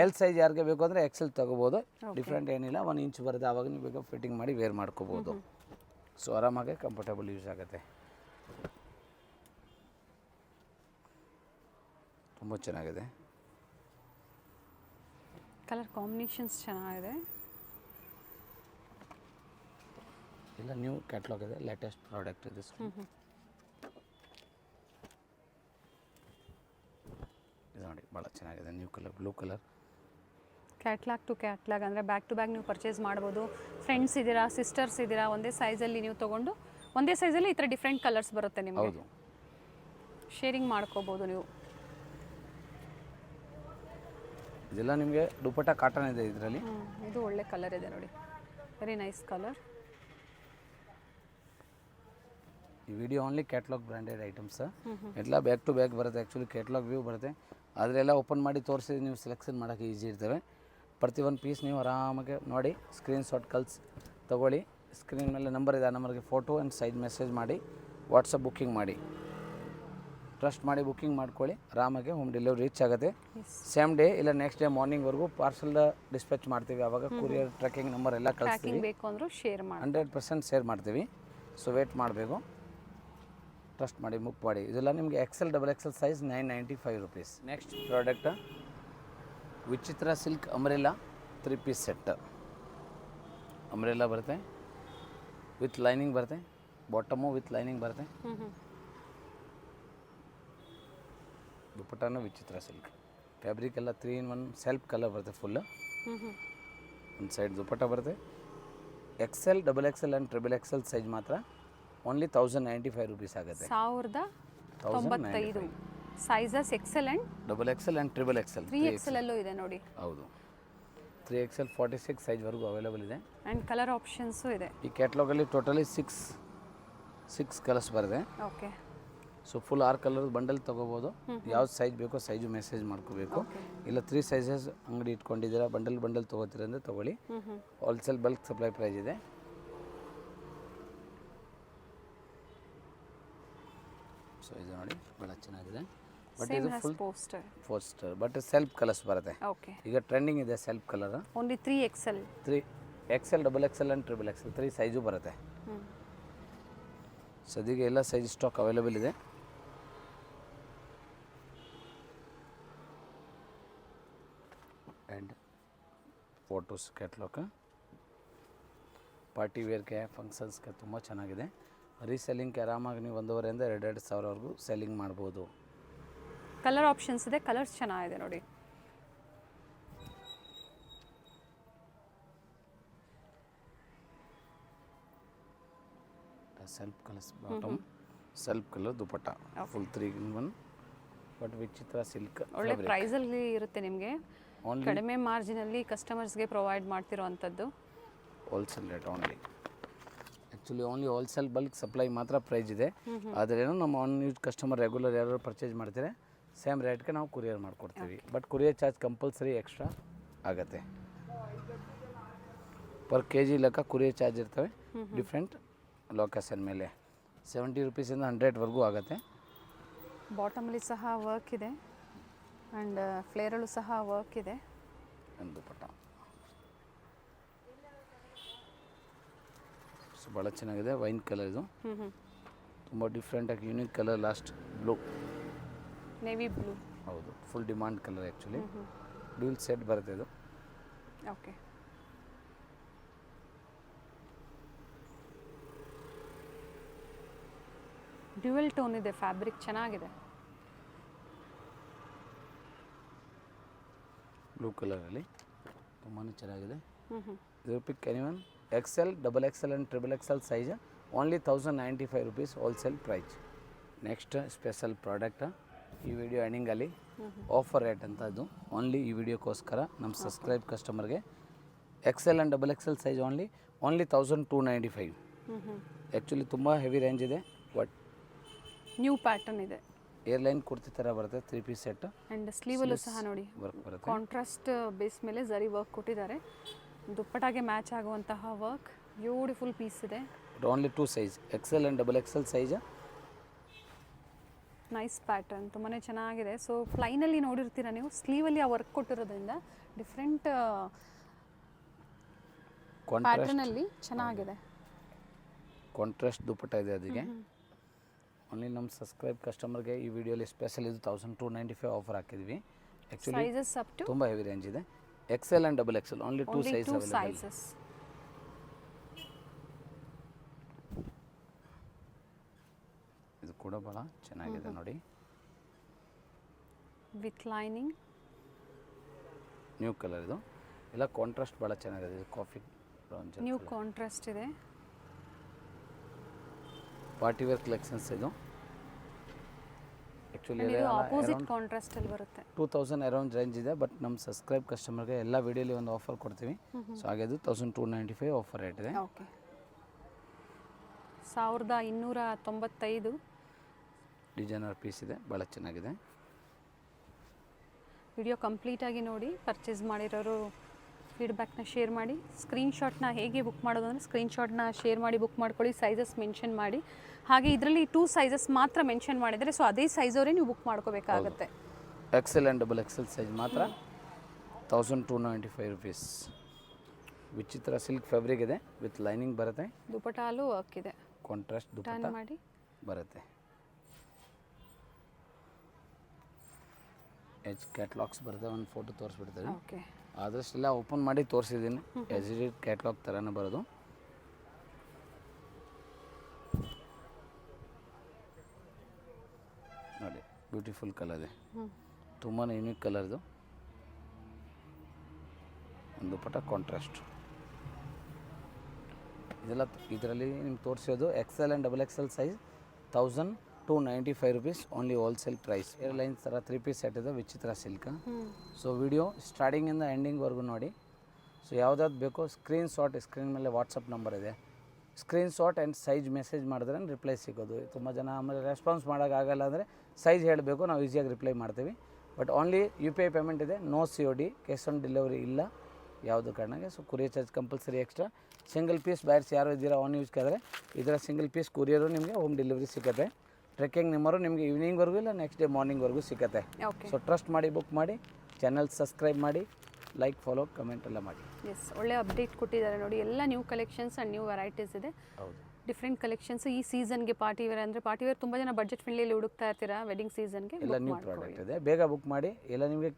L ಸೈಜ್ ಯಾರಿಗೆ ಬೇಕು ಅಂದರೆ XL ತೊಗೋಬೋದು. ಡಿಫ್ರೆಂಟ್ ಏನಿಲ್ಲ, 1 ಇಂಚ್ ಬರುತ್ತೆ. ಆವಾಗ ನೀವು ಬೇಕು ಫಿಟ್ಟಿಂಗ್ ಮಾಡಿ ವೇರ್ ಮಾಡ್ಕೋಬೋದು. ಸೊ ಆರಾಮಾಗಿ ಕಂಫರ್ಟಬಲ್ ಯೂಸ್ ಆಗುತ್ತೆ. ತುಂಬ ಚೆನ್ನಾಗಿದೆ. ಕಲರ್ ಕಾಂಬಿನೇಷನ್ಸ್ ಚೆನ್ನಾಗಿದೆ. ಇಲ್ಲ, ನ್ಯೂ ಕ್ಯಾಟ್ಲಾಗ್ ಇದೆ, ಲೇಟೆಸ್ಟ್ ಪ್ರಾಡಕ್ಟ್ ಇದೆ. ಇದು ನೋಡಿ, ಭಾಳ ಚೆನ್ನಾಗಿದೆ. New colour, blue colour. Catalogue to catalogue ಅಂದರೆ ಬ್ಯಾಕ್ ಟು ಬ್ಯಾಕ್ ನೀವು ಪರ್ಚೇಸ್ ಮಾಡ್ಬೋದು. ಫ್ರೆಂಡ್ಸ್ ಇದ್ದೀರಾ, ಸಿಸ್ಟರ್ಸ್ ಇದ್ದೀರಾ, ಒಂದೇ ಸೈಜಲ್ಲಿ ನೀವು ತೊಗೊಂಡು ಒಂದೇ ಸೈಜಲ್ಲಿ ಈ ಥರ ಡಿಫ್ರೆಂಟ್ ಕಲರ್ಸ್ ಬರುತ್ತೆ ನಿಮಗೆ. ಹೌದು, ಶೇರಿಂಗ್ ಮಾಡ್ಕೋಬೋದು ನೀವು. ಇದೆಲ್ಲ ನಿಮಗೆ ದುಪಟ್ಟ ಕಾಟನ್ ಇದೆ ಇದರಲ್ಲಿ. ಇದು ಒಳ್ಳೆ ಕಲರ್ ಇದೆ ನೋಡಿ, ವೆರಿ ನೈಸ್ ಕಲರ್. ಈ video only catalogue branded items. ಎಲ್ಲ ಬ್ಯಾಕ್ ಟು ಬ್ಯಾಕ್ ಬರುತ್ತೆ. ಆ್ಯಕ್ಚುಲಿ ಕ್ಯಾಟ್ಲಾಗ್ ವ್ಯೂ ಬರುತ್ತೆ, ಅದರೆಲ್ಲ ಓಪನ್ ಮಾಡಿ ತೋರಿಸಿ ನೀವು ಸೆಲೆಕ್ಷನ್ ಮಾಡೋಕ್ಕೆ ಈಸಿ ಇರ್ತವೆ. ಪ್ರತಿಯೊಂದು ಪೀಸ್ ನೀವು ಆರಾಮಾಗಿ ನೋಡಿ ಸ್ಕ್ರೀನ್ಶಾಟ್ ಕಲ್ಸಿ ತೊಗೊಳ್ಳಿ. ಸ್ಕ್ರೀನ್ ಮೇಲೆ ನಂಬರ್ ಇದೆ, ಆ ನಂಬರ್ಗೆ ಫೋಟೋ ಆ್ಯಂಡ್ ಸೈಜ್ ಮೆಸೇಜ್ ಮಾಡಿ ವಾಟ್ಸಪ್ ಬುಕ್ಕಿಂಗ್ ಮಾಡಿ. ಟ್ರಸ್ಟ್ ಮಾಡಿ ಬುಕ್ಕಿಂಗ್ ಮಾಡ್ಕೊಳ್ಳಿ. ಆರಾಮಾಗಿ ಹೋಮ್ ಡೆಲಿವರಿ ರೀಚ್ ಆಗುತ್ತೆ. ಸೇಮ್ ಡೇ ಇಲ್ಲ ನೆಕ್ಸ್ಟ್ ಡೇ ಮಾರ್ನಿಂಗ್ವರೆಗೂ ಪಾರ್ಸಲ್ ಡಿಸ್ಪ್ಯಾಚ್ ಮಾಡ್ತೀವಿ. ಆವಾಗ ಕೊರಿಯರ್ ಟ್ರ್ಯಾಕಿಂಗ್ ನಂಬರ್ ಎಲ್ಲ ಕಳಿಸ್ತೀವಿ. ಬೇಕು ಅಂದರೂ ಶೇರ್ ಮಾಡಿ 100% ಶೇರ್ ಮಾಡ್ತೀವಿ. ಸೊ ವೇಟ್ ಮಾಡಬೇಕು, ಟ್ರಸ್ಟ್ ಮಾಡಿ ಬುಕ್ ಮಾಡಿ. ಇದೆಲ್ಲ ನಿಮಗೆ XL, XXL size 995 rupees. Next product Vichitra silk umbrella 3 piece set. Umbrella ಬರುತ್ತೆ, ವಿತ್ ಲೈನಿಂಗ್ ಬರುತ್ತೆ, ಬಾಟಮು ವಿತ್ ಲೈನಿಂಗ್ ಬರುತ್ತೆ. ದುಪಟ್ಟನು ವಿಚಿತ್ರ ಸಿಲ್ಕ್ ಫ್ಯಾಬ್ರಿಕ್ ಎಲ್ಲ 3 in 1 ಸೆಲ್ಫ್ ಕಲರ್ ಬರುತ್ತೆ. ಫುಲ್ ಒಂದು ಸೈಡ್ ದುಪಟ್ಟ ಬರುತ್ತೆ. XL, XXL and XXL size ಮಾತ್ರ ಓನ್ಲಿ 1095 rupees ಆಗುತ್ತೆ. 1095 sizes XL and XXL and XXL. 3XL ಅಲ್ಲೂ ಇದೆ ನೋಡಿ. ಹೌದು, 3XL 46 ಸೈಜ್ವರೆಗೂ ಅವೈಲೇಬಲ್ ಇದೆ. ಆ್ಯಂಡ್ ಕಲರ್ ಆಪ್ಷನ್ಸು ಇದೆ. ಈ ಕ್ಯಾಟ್ಲಾಗಲ್ಲಿ ಟೋಟಲಿ 6 ಕಲರ್ಸ್ ಬರುತ್ತೆ. Okay. So full 6 colour bundle ತೊಗೋಬೋದು. ಯಾವ್ದು ಸೈಜ್ ಬೇಕೋ ಸೈಜು ಮೆಸೇಜ್ ಮಾಡ್ಕೋಬೇಕು. ಇಲ್ಲ 3 ಸೈಜಸ್ ಅಂಗಡಿ ಇಟ್ಕೊಂಡಿದ್ದೀರಾ, ಬಂಡಲ್ ತೊಗೋತೀರ ಅಂದರೆ ತೊಗೊಳ್ಳಿ. ಹೋಲ್ಸೇಲ್ ಬಲ್ಕ್ ಸಪ್ಲೈ ಪ್ರೈಸ್ ಇದೆ. ಸೊ ಇದು ನೋಡಿ, ಭಾಳ ಚೆನ್ನಾಗಿದೆ. ಬಟ್ ಇದು full poster, but self colours ಬರುತ್ತೆ. ಓಕೆ. ಈಗ ಟ್ರೆಂಡಿಂಗ್ ಇದೆ self colour. Only 3XL, 3XL, XXL and XXL 3 size ಬರುತ್ತೆ. ಸದ್ಯಕ್ಕೆ ಎಲ್ಲ ಸೈಜ್ ಸ್ಟಾಕ್ ಅವೈಲೇಬಲ್ ಇದೆ. ಆ್ಯಂಡ್ ಫೋಟೋಸ್ ಕ್ಯಾಟ್ಲಾಗ್ ಪಾರ್ಟಿ ವೇರ್ಗೆ, ಫಂಕ್ಷನ್ಸ್ಗೆ ತುಂಬ ಚೆನ್ನಾಗಿದೆ. ರೀಸೆಲ್ಲಿಂಗ್ಗೆ ಆರಾಮಾಗಿ ನೀವು 1,500 ಇಂದ 2,500 ಸಾವಿರವರೆಗೂ ಸೆಲ್ಲಿಂಗ್ ಮಾಡ್ಬೋದು. ಕಲರ್ ಆಪ್ಷನ್ಸ್ ಇದೆ, ಕಲರ್ಸ್ ಚೆನ್ನಾಗಿದೆ ನೋಡಿ. Self colours bottom, self colour dupatta, full 3 in 1. But ವಿಚಿತ್ರ ಸಿಲ್ಕ್ ಒಳ್ಳೆ ಪ್ರೈಸಲ್ಲಿ ಇರುತ್ತೆ ನಿಮಗೆ. ಕಡಿಮೆ ಮಾರ್ಜಿನಲ್ಲಿ ಕಸ್ಟಮರ್ಸ್ಗೆ ಪ್ರೊವೈಡ್ ಮಾಡ್ತಿರೋ ಅಂಥದ್ದು. Wholesale rate only. Actually only wholesale bulk supply ಮಾತ್ರ ಪ್ರೈಸ್ ಇದೆ. ಆದ್ರೇನು ನಮ್ಮ ಆನ್ ಯೂಸ್ ಕಸ್ಟಮರ್ ರೆಗ್ಯುಲರ್ ಯಾರು ಪರ್ಚೇಸ್ ಮಾಡ್ತಾರೆ ಸೇಮ್ ರೇಟ್ಗೆ ನಾವು ಕುರಿಯರ್ ಮಾಡಿಕೊಡ್ತೀವಿ. But courier charge compulsory extra ಆಗುತ್ತೆ. ಪರ್ ಕೆ ಜಿ ಲೆಕ್ಕ ಕುರಿಯರ್ ಚಾರ್ಜ್ ಇರ್ತವೆ ಡಿಫ್ರೆಂಟ್ ಲೊಕೇಶನ್ ಮೇಲೆ. 70 ರೂಪೀಸಿಂದ 100ವರೆಗೂ ಆಗುತ್ತೆ. ಬಾಟಮಲ್ಲಿ ಸಹ ವರ್ಕ್ ಇದೆ ಆ್ಯಂಡ್ ಫ್ಲೇರಲ್ಲೂ ಸಹ ವರ್ಕ್ ಇದೆ. ಒಂದು ಪಟ ಸೊ ಭಾಳ ಚೆನ್ನಾಗಿದೆ. ವೈನ್ ಕಲರ್ ಇದು ತುಂಬ ಡಿಫ್ರೆಂಟಾಗಿ unique colour. Last blue, navy blue. ಹೌದು, full demand colour actually. Dual set ಬರುತ್ತೆ ಇದು. ಓಕೆ, ಡ್ಯುಯಲ್ ಟೋನ್ ಇದೆ, ಫ್ಯಾಬ್ರಿಕ್ ಚೆನ್ನಾಗಿದೆ. ಬ್ಲೂ ಕಲರಲ್ಲಿ ತುಂಬಾ ಚೆನ್ನಾಗಿದೆ. ಇದು pick anyone XL, XXL and XXL size only 1095 rupees wholesale price. Next special product ಈ ವಿಡಿಯೋ ಎಂಡಿಂಗಲ್ಲಿ ಆಫರ್ ರೇಟ್ ಅಂತ ಇದು ಓನ್ಲಿ ಈ ವಿಡಿಯೋಕ್ಕೋಸ್ಕರ ನಮ್ಮ ಸಬ್ಸ್ಕ್ರೈಬ್ ಕಸ್ಟಮರ್ಗೆ. XL and XXL size only 1295. Actually ತುಂಬ ಹೆವಿ ರೇಂಜ್ ಇದೆ. ಬಟ್ ನ್ಯೂ ಪ್ಯಾಟರ್ನ್ ಇದೆ. ಏರ್ಲೈನ್ ಕುರ್ತಿ ಥರ ಬರುತ್ತೆ 3 ಪೀಸ್ ಸೆಟ್. ಆ್ಯಂಡ್ ಸ್ಲೀವಲ್ಲೂ ಸಹ ನೋಡಿ ವರ್ಕ್ ಬರುತ್ತೆ. ಕಾಂಟ್ರಾಸ್ಟ್ ಬೇಸ್ ಮೇಲೆ ಜರಿ ವರ್ಕ್ ಕೊಟ್ಟಿದ್ದಾರೆ. ದುಪ್ಪಟಾಗೆ ಮ್ಯಾಚ್ ಆಗುವಂತಹ ವರ್ಕ್, ಬ್ಯೂಟಿಫುಲ್ ಪೀಸ್ ಇದೆ. Only 2 size XL and XXL size. Nice pattern, ತುಂಬಾ ಚೆನ್ನಾಗಿದೆ. ಸೊ ಪ್ಲೈನಲ್ಲಿ ನೋಡಿರ್ತೀರ ನೀವು, ಸ್ಲೀವಲ್ಲಿ ಆ ವರ್ಕ್ ಕೊಟ್ಟಿರೋದ್ರಿಂದ ಡಿಫ್ರೆಂಟ್ ಪ್ಯಾಟರ್ನಲ್ಲಿ ಚೆನ್ನಾಗಿದೆ. ಕಾಂಟ್ರಾಸ್ಟ್ ದುಪ್ಪಟ್ಟ ಇದೆ ಅದಕ್ಕೆ. ಓನ್ಲಿ ನಮ್ಮ ಸಬ್ಸ್ಕ್ರೈಬ್ ಕಸ್ಟಮರ್ಗೆ ಈ ವಿಡಿಯೋಲಿ ಸ್ಪೆಷಲ್ ಇದು 1295 ಆಫರ್ ಹಾಕಿದ್ವಿ. ಆ್ಯಕ್ಚುಲಿ ಸೈಜಸ್ ಅಪ್ ಟು ತುಂಬ ಹೆವಿ ರೇಂಜ್ ಇದೆ. XL and XXL only 2 size available. Sizes. ಇದು ಕೂಡ ಭಾಳ ಚೆನ್ನಾಗಿದೆ ನೋಡಿ. ವಿತ್ ಲೈನಿಂಗ್, ನ್ಯೂ ಕಲರ್ ಇದು. ಎಲ್ಲ ಕಾಂಟ್ರಾಸ್ಟ್ ಭಾಳ ಚೆನ್ನಾಗಿದೆ. ಇದು ಕಾಫಿ ಬ್ರೌನ್, ನ್ಯೂ ಕಾಂಟ್ರಾಸ್ಟ್ ಇದೆ. ಪಾರ್ಟಿ ವೇರ್ ಕಲೆಕ್ಷನ್ಸ್ ಇದು. ಆ್ಯಕ್ಚುಲಿ ಇದು ಆಪೋಸಿಟ್ ಕಾಂಟ್ರಾಸ್ಟ್ ಅಲ್ಲಿ ಬರುತ್ತೆ. 2000 ಅರೌಂಡ್ ರೇಂಜ್ ಇದೆ. ಬಟ್ ನಮ್ಮ ಸಬ್ಸ್ಕ್ರೈಬ್ ಕಸ್ಟಮರ್ಗೆ ಎಲ್ಲ ವಿಡಿಯೋಲಿ ಒಂದು ಆಫರ್ ಕೊಡ್ತೀವಿ. ಸೊ ಹಾಗೆ ಅದು 1295 ಆಫರ್ ರೇಟ್ ಇದೆ. ಓಕೆ, 1295 ಡಿಸೈನರ್ ಪೀಸ್ ಇದೆ, ಭಾಳ ಚೆನ್ನಾಗಿದೆ. ವಿಡಿಯೋ ಕಂಪ್ಲೀಟಾಗಿ ನೋಡಿ ಪರ್ಚೇಸ್ ಮಾಡಿರೋರು ಫೀಡ್ಬ್ಯಾಕ್ನ ಶೇರ್ ಮಾಡಿ. ಸ್ಕ್ರೀನ್ಶಾಟ್ನ ಹೇಗೆ ಬುಕ್ ಮಾಡೋದು ಅಂದರೆ ಸ್ಕ್ರೀನ್ಶಾಟ್ನ ಶೇರ್ ಮಾಡಿ ಬುಕ್ ಮಾಡ್ಕೊಳ್ಳಿ. ಸೈಜಸ್ ಮೆನ್ಷನ್ ಮಾಡಿ. ಹಾಗೆ ಇದರಲ್ಲಿ 2 ಸೈಜಸ್ ಮಾತ್ರ ಮೆನ್ಷನ್ ಮಾಡಿದರೆ ಸೊ ಅದೇ ಸೈಜವರೇ ನೀವು ಬುಕ್ ಮಾಡ್ಕೋಬೇಕಾಗುತ್ತೆ. XL ಆ್ಯಂಡ್ XXL ಸೈಜ್ ಮಾತ್ರ 1295 ರೂಪೀಸ್. ವಿಚಿತ್ರ ಸಿಲ್ಕ್ ಫ್ಯಾಬ್ರಿಕ್ ಇದೆ, ವಿತ್ ಲೈನಿಂಗ್ ಬರುತ್ತೆ. ದುಪಟಾಲು ವರ್ಕ್ ಇದೆ. ಕಾಂಟ್ರಾಸ್ಟ್ ದುಪಟ್ಟ ಮಾಡಿ ಬರುತ್ತೆ. ಎಜ್ ಕ್ಯಾಟ್ಲಾಗ್ಸ್ ಬರುತ್ತೆ. ಒಂದು ಫೋಟೋ ತೋರಿಸ್ಬಿಡ್ತಾರೆ. ಓಕೆ, ಆದಷ್ಟೆಲ್ಲ ಓಪನ್ ಮಾಡಿ ತೋರಿಸಿದ್ದೀನಿ. ಎಸ್ ಇಟ್ ಇಟ್ ಕ್ಯಾಟ್ಲಾಗ್ ಥರನೇ ಬರೋದು. ನೋಡಿ, ಬ್ಯೂಟಿಫುಲ್ ಕಲರ್ ಇದೆ, ತುಂಬಾ ಯೂನಿಕ್ ಕಲರ್ ಇದು. ಒಂದು ಪಟ ಕಾಂಟ್ರಾಸ್ಟ್. ಇದೆಲ್ಲ ಇದರಲ್ಲಿ ನಿಮ್ಗೆ ತೋರಿಸೋದು XL and XXL size 1295 rupees only wholesale price. Airlines ಥರ 3 ಪೀಸ್ ಸೆಟ್ ಇದೆ, ವಿಚಿತ್ರ ಸಿಲ್ಕ್. ಸೊ ವಿಡಿಯೋ ಸ್ಟಾರ್ಟಿಂಗಿಂದ ಎಂಡಿಂಗ್ವರೆಗೂ ನೋಡಿ. ಸೊ ಯಾವುದಾದ್ರು ಬೇಕೋ ಸ್ಕ್ರೀನ್ಶಾಟ್, ಸ್ಕ್ರೀನ್ ಮೇಲೆ ವಾಟ್ಸಪ್ ನಂಬರ್ ಇದೆ, ಸ್ಕ್ರೀನ್ಶಾಟ್ ಆ್ಯಂಡ್ ಸೈಜ್ ಮೆಸೇಜ್ ಮಾಡಿದ್ರೆ ರಿಪ್ಲೈ ಸಿಗೋದು. ತುಂಬ ಜನ ಆಮೇಲೆ ರೆಸ್ಪಾನ್ಸ್ ಮಾಡೋಕ್ಕಾಗಲ್ಲ ಅಂದರೆ ಸೈಜ್ ಹೇಳಬೇಕು, ನಾವು ಈಸಿಯಾಗಿ ರಿಪ್ಲೈ ಮಾಡ್ತೀವಿ. ಬಟ್ ಓನ್ಲಿ UPI ಪೇಮೆಂಟ್ ಇದೆ, no COD, cash on delivery ಇಲ್ಲ ಯಾವುದು ಕಾರಣಕ್ಕೆ. So courier charge compulsory extra. Single piece buyers ಯಾರು ಇದ್ದೀರಾ ಆನ್ ಯೂಸ್ ಕಾದ್ರೆ ಇದರ ಸಿಂಗಲ್ ಪೀಸ್ ಕುರಿಯರು ನಿಮಗೆ ಹೋಮ್ ಡೆಲಿವರಿ ಸಿಗುತ್ತೆ. ಟ್ರೆಕ್ಕಿಂಗ್ ನಂಬರು ನಿಮಗೆ ಈವ್ನಿಂಗ್ವರೆಗೂ ಇಲ್ಲ ನೆಕ್ಸ್ಟ್ ಡೇ ಮಾರ್ನಿಂಗ್ವರೆಗೂ ಸಿಗುತ್ತೆ. ಸೊ ಟ್ರಸ್ಟ್ ಮಾಡಿ ಬುಕ್ ಮಾಡಿ. ಚಾನಲ್ ಸಬ್ಸ್ಕ್ರೈಬ್ ಮಾಡಿ, ಲೈಕ್, ಫಾಲೋ, ಕಮೆಂಟ್ ಎಲ್ಲ ಮಾಡಿ. ಎಸ್, ಒಳ್ಳೆ ಅಪ್ಡೇಟ್ ಕೊಟ್ಟಿದ್ದಾರೆ ನೋಡಿ. ಎಲ್ಲ new collections and new varieties ಇದೆ. ಹೌದು, ಡಿಫ್ರೆಂಟ್ ಕಲೆಕ್ಷನ್ಸ್ ಈ ಸೀಸನ್ಗೆ. ಪಾರ್ಟಿ ವೇರ್ ಅಂದರೆ ಪಾರ್ಟಿ ವೇರ್ ತುಂಬ ಜನ ಬಡ್ಜೆಟ್ ಫ್ರೆಂಡ್ಲಿಯಲ್ಲಿ ಹುಡುಕ್ತಾ ಇರ್ತೀರಾ ವೆಡ್ಡಿಂಗ್ ಸೀಸನ್ಗೆ. ಎಲ್ಲ ನ್ಯೂ ಪ್ರಾಡಕ್ಟ್ ಇದೆ, ಬೇಗ ಬುಕ್ ಮಾಡಿ. ಎಲ್ಲ ನಿಮಗೆ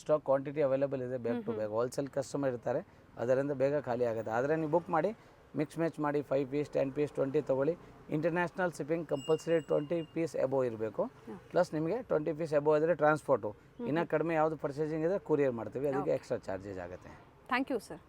ಸ್ಟಾಕ್ ಕ್ವಾಂಟಿಟಿ ಅವೈಲೇಬಲ್ ಇದೆ, back to back. Wholesale customer ಇರ್ತಾರೆ, ಅದರಿಂದ ಬೇಗ ಖಾಲಿ ಆಗುತ್ತೆ. ಆದರೆ ನೀವು ಬುಕ್ ಮಾಡಿ, ಮಿಕ್ಸ್ ಮ್ಯಾಚ್ ಮಾಡಿ 5 ಪೀಸ್ 10 ಪೀಸ್ 20 ತೊಗೊಳ್ಳಿ. International shipping compulsory 20 piece above ಇರಬೇಕು. ಪ್ಲಸ್ ನಿಮಗೆ 20 ಪೀಸ್ ಎಬೋ ಇದ್ದರೆ ಟ್ರಾನ್ಸ್ಪೋರ್ಟು. ಇನ್ನೂ ಕಡಿಮೆ ಯಾವುದು ಪರ್ಚೇಸಿಂಗ್ ಇದೆ ಕುರಿಯರ್ ಮಾಡ್ತೀವಿ, ಅದಕ್ಕೆ ಎಕ್ಸ್ಟ್ರಾ ಚಾರ್ಜಸ್ ಆಗುತ್ತೆ. Thank you sir.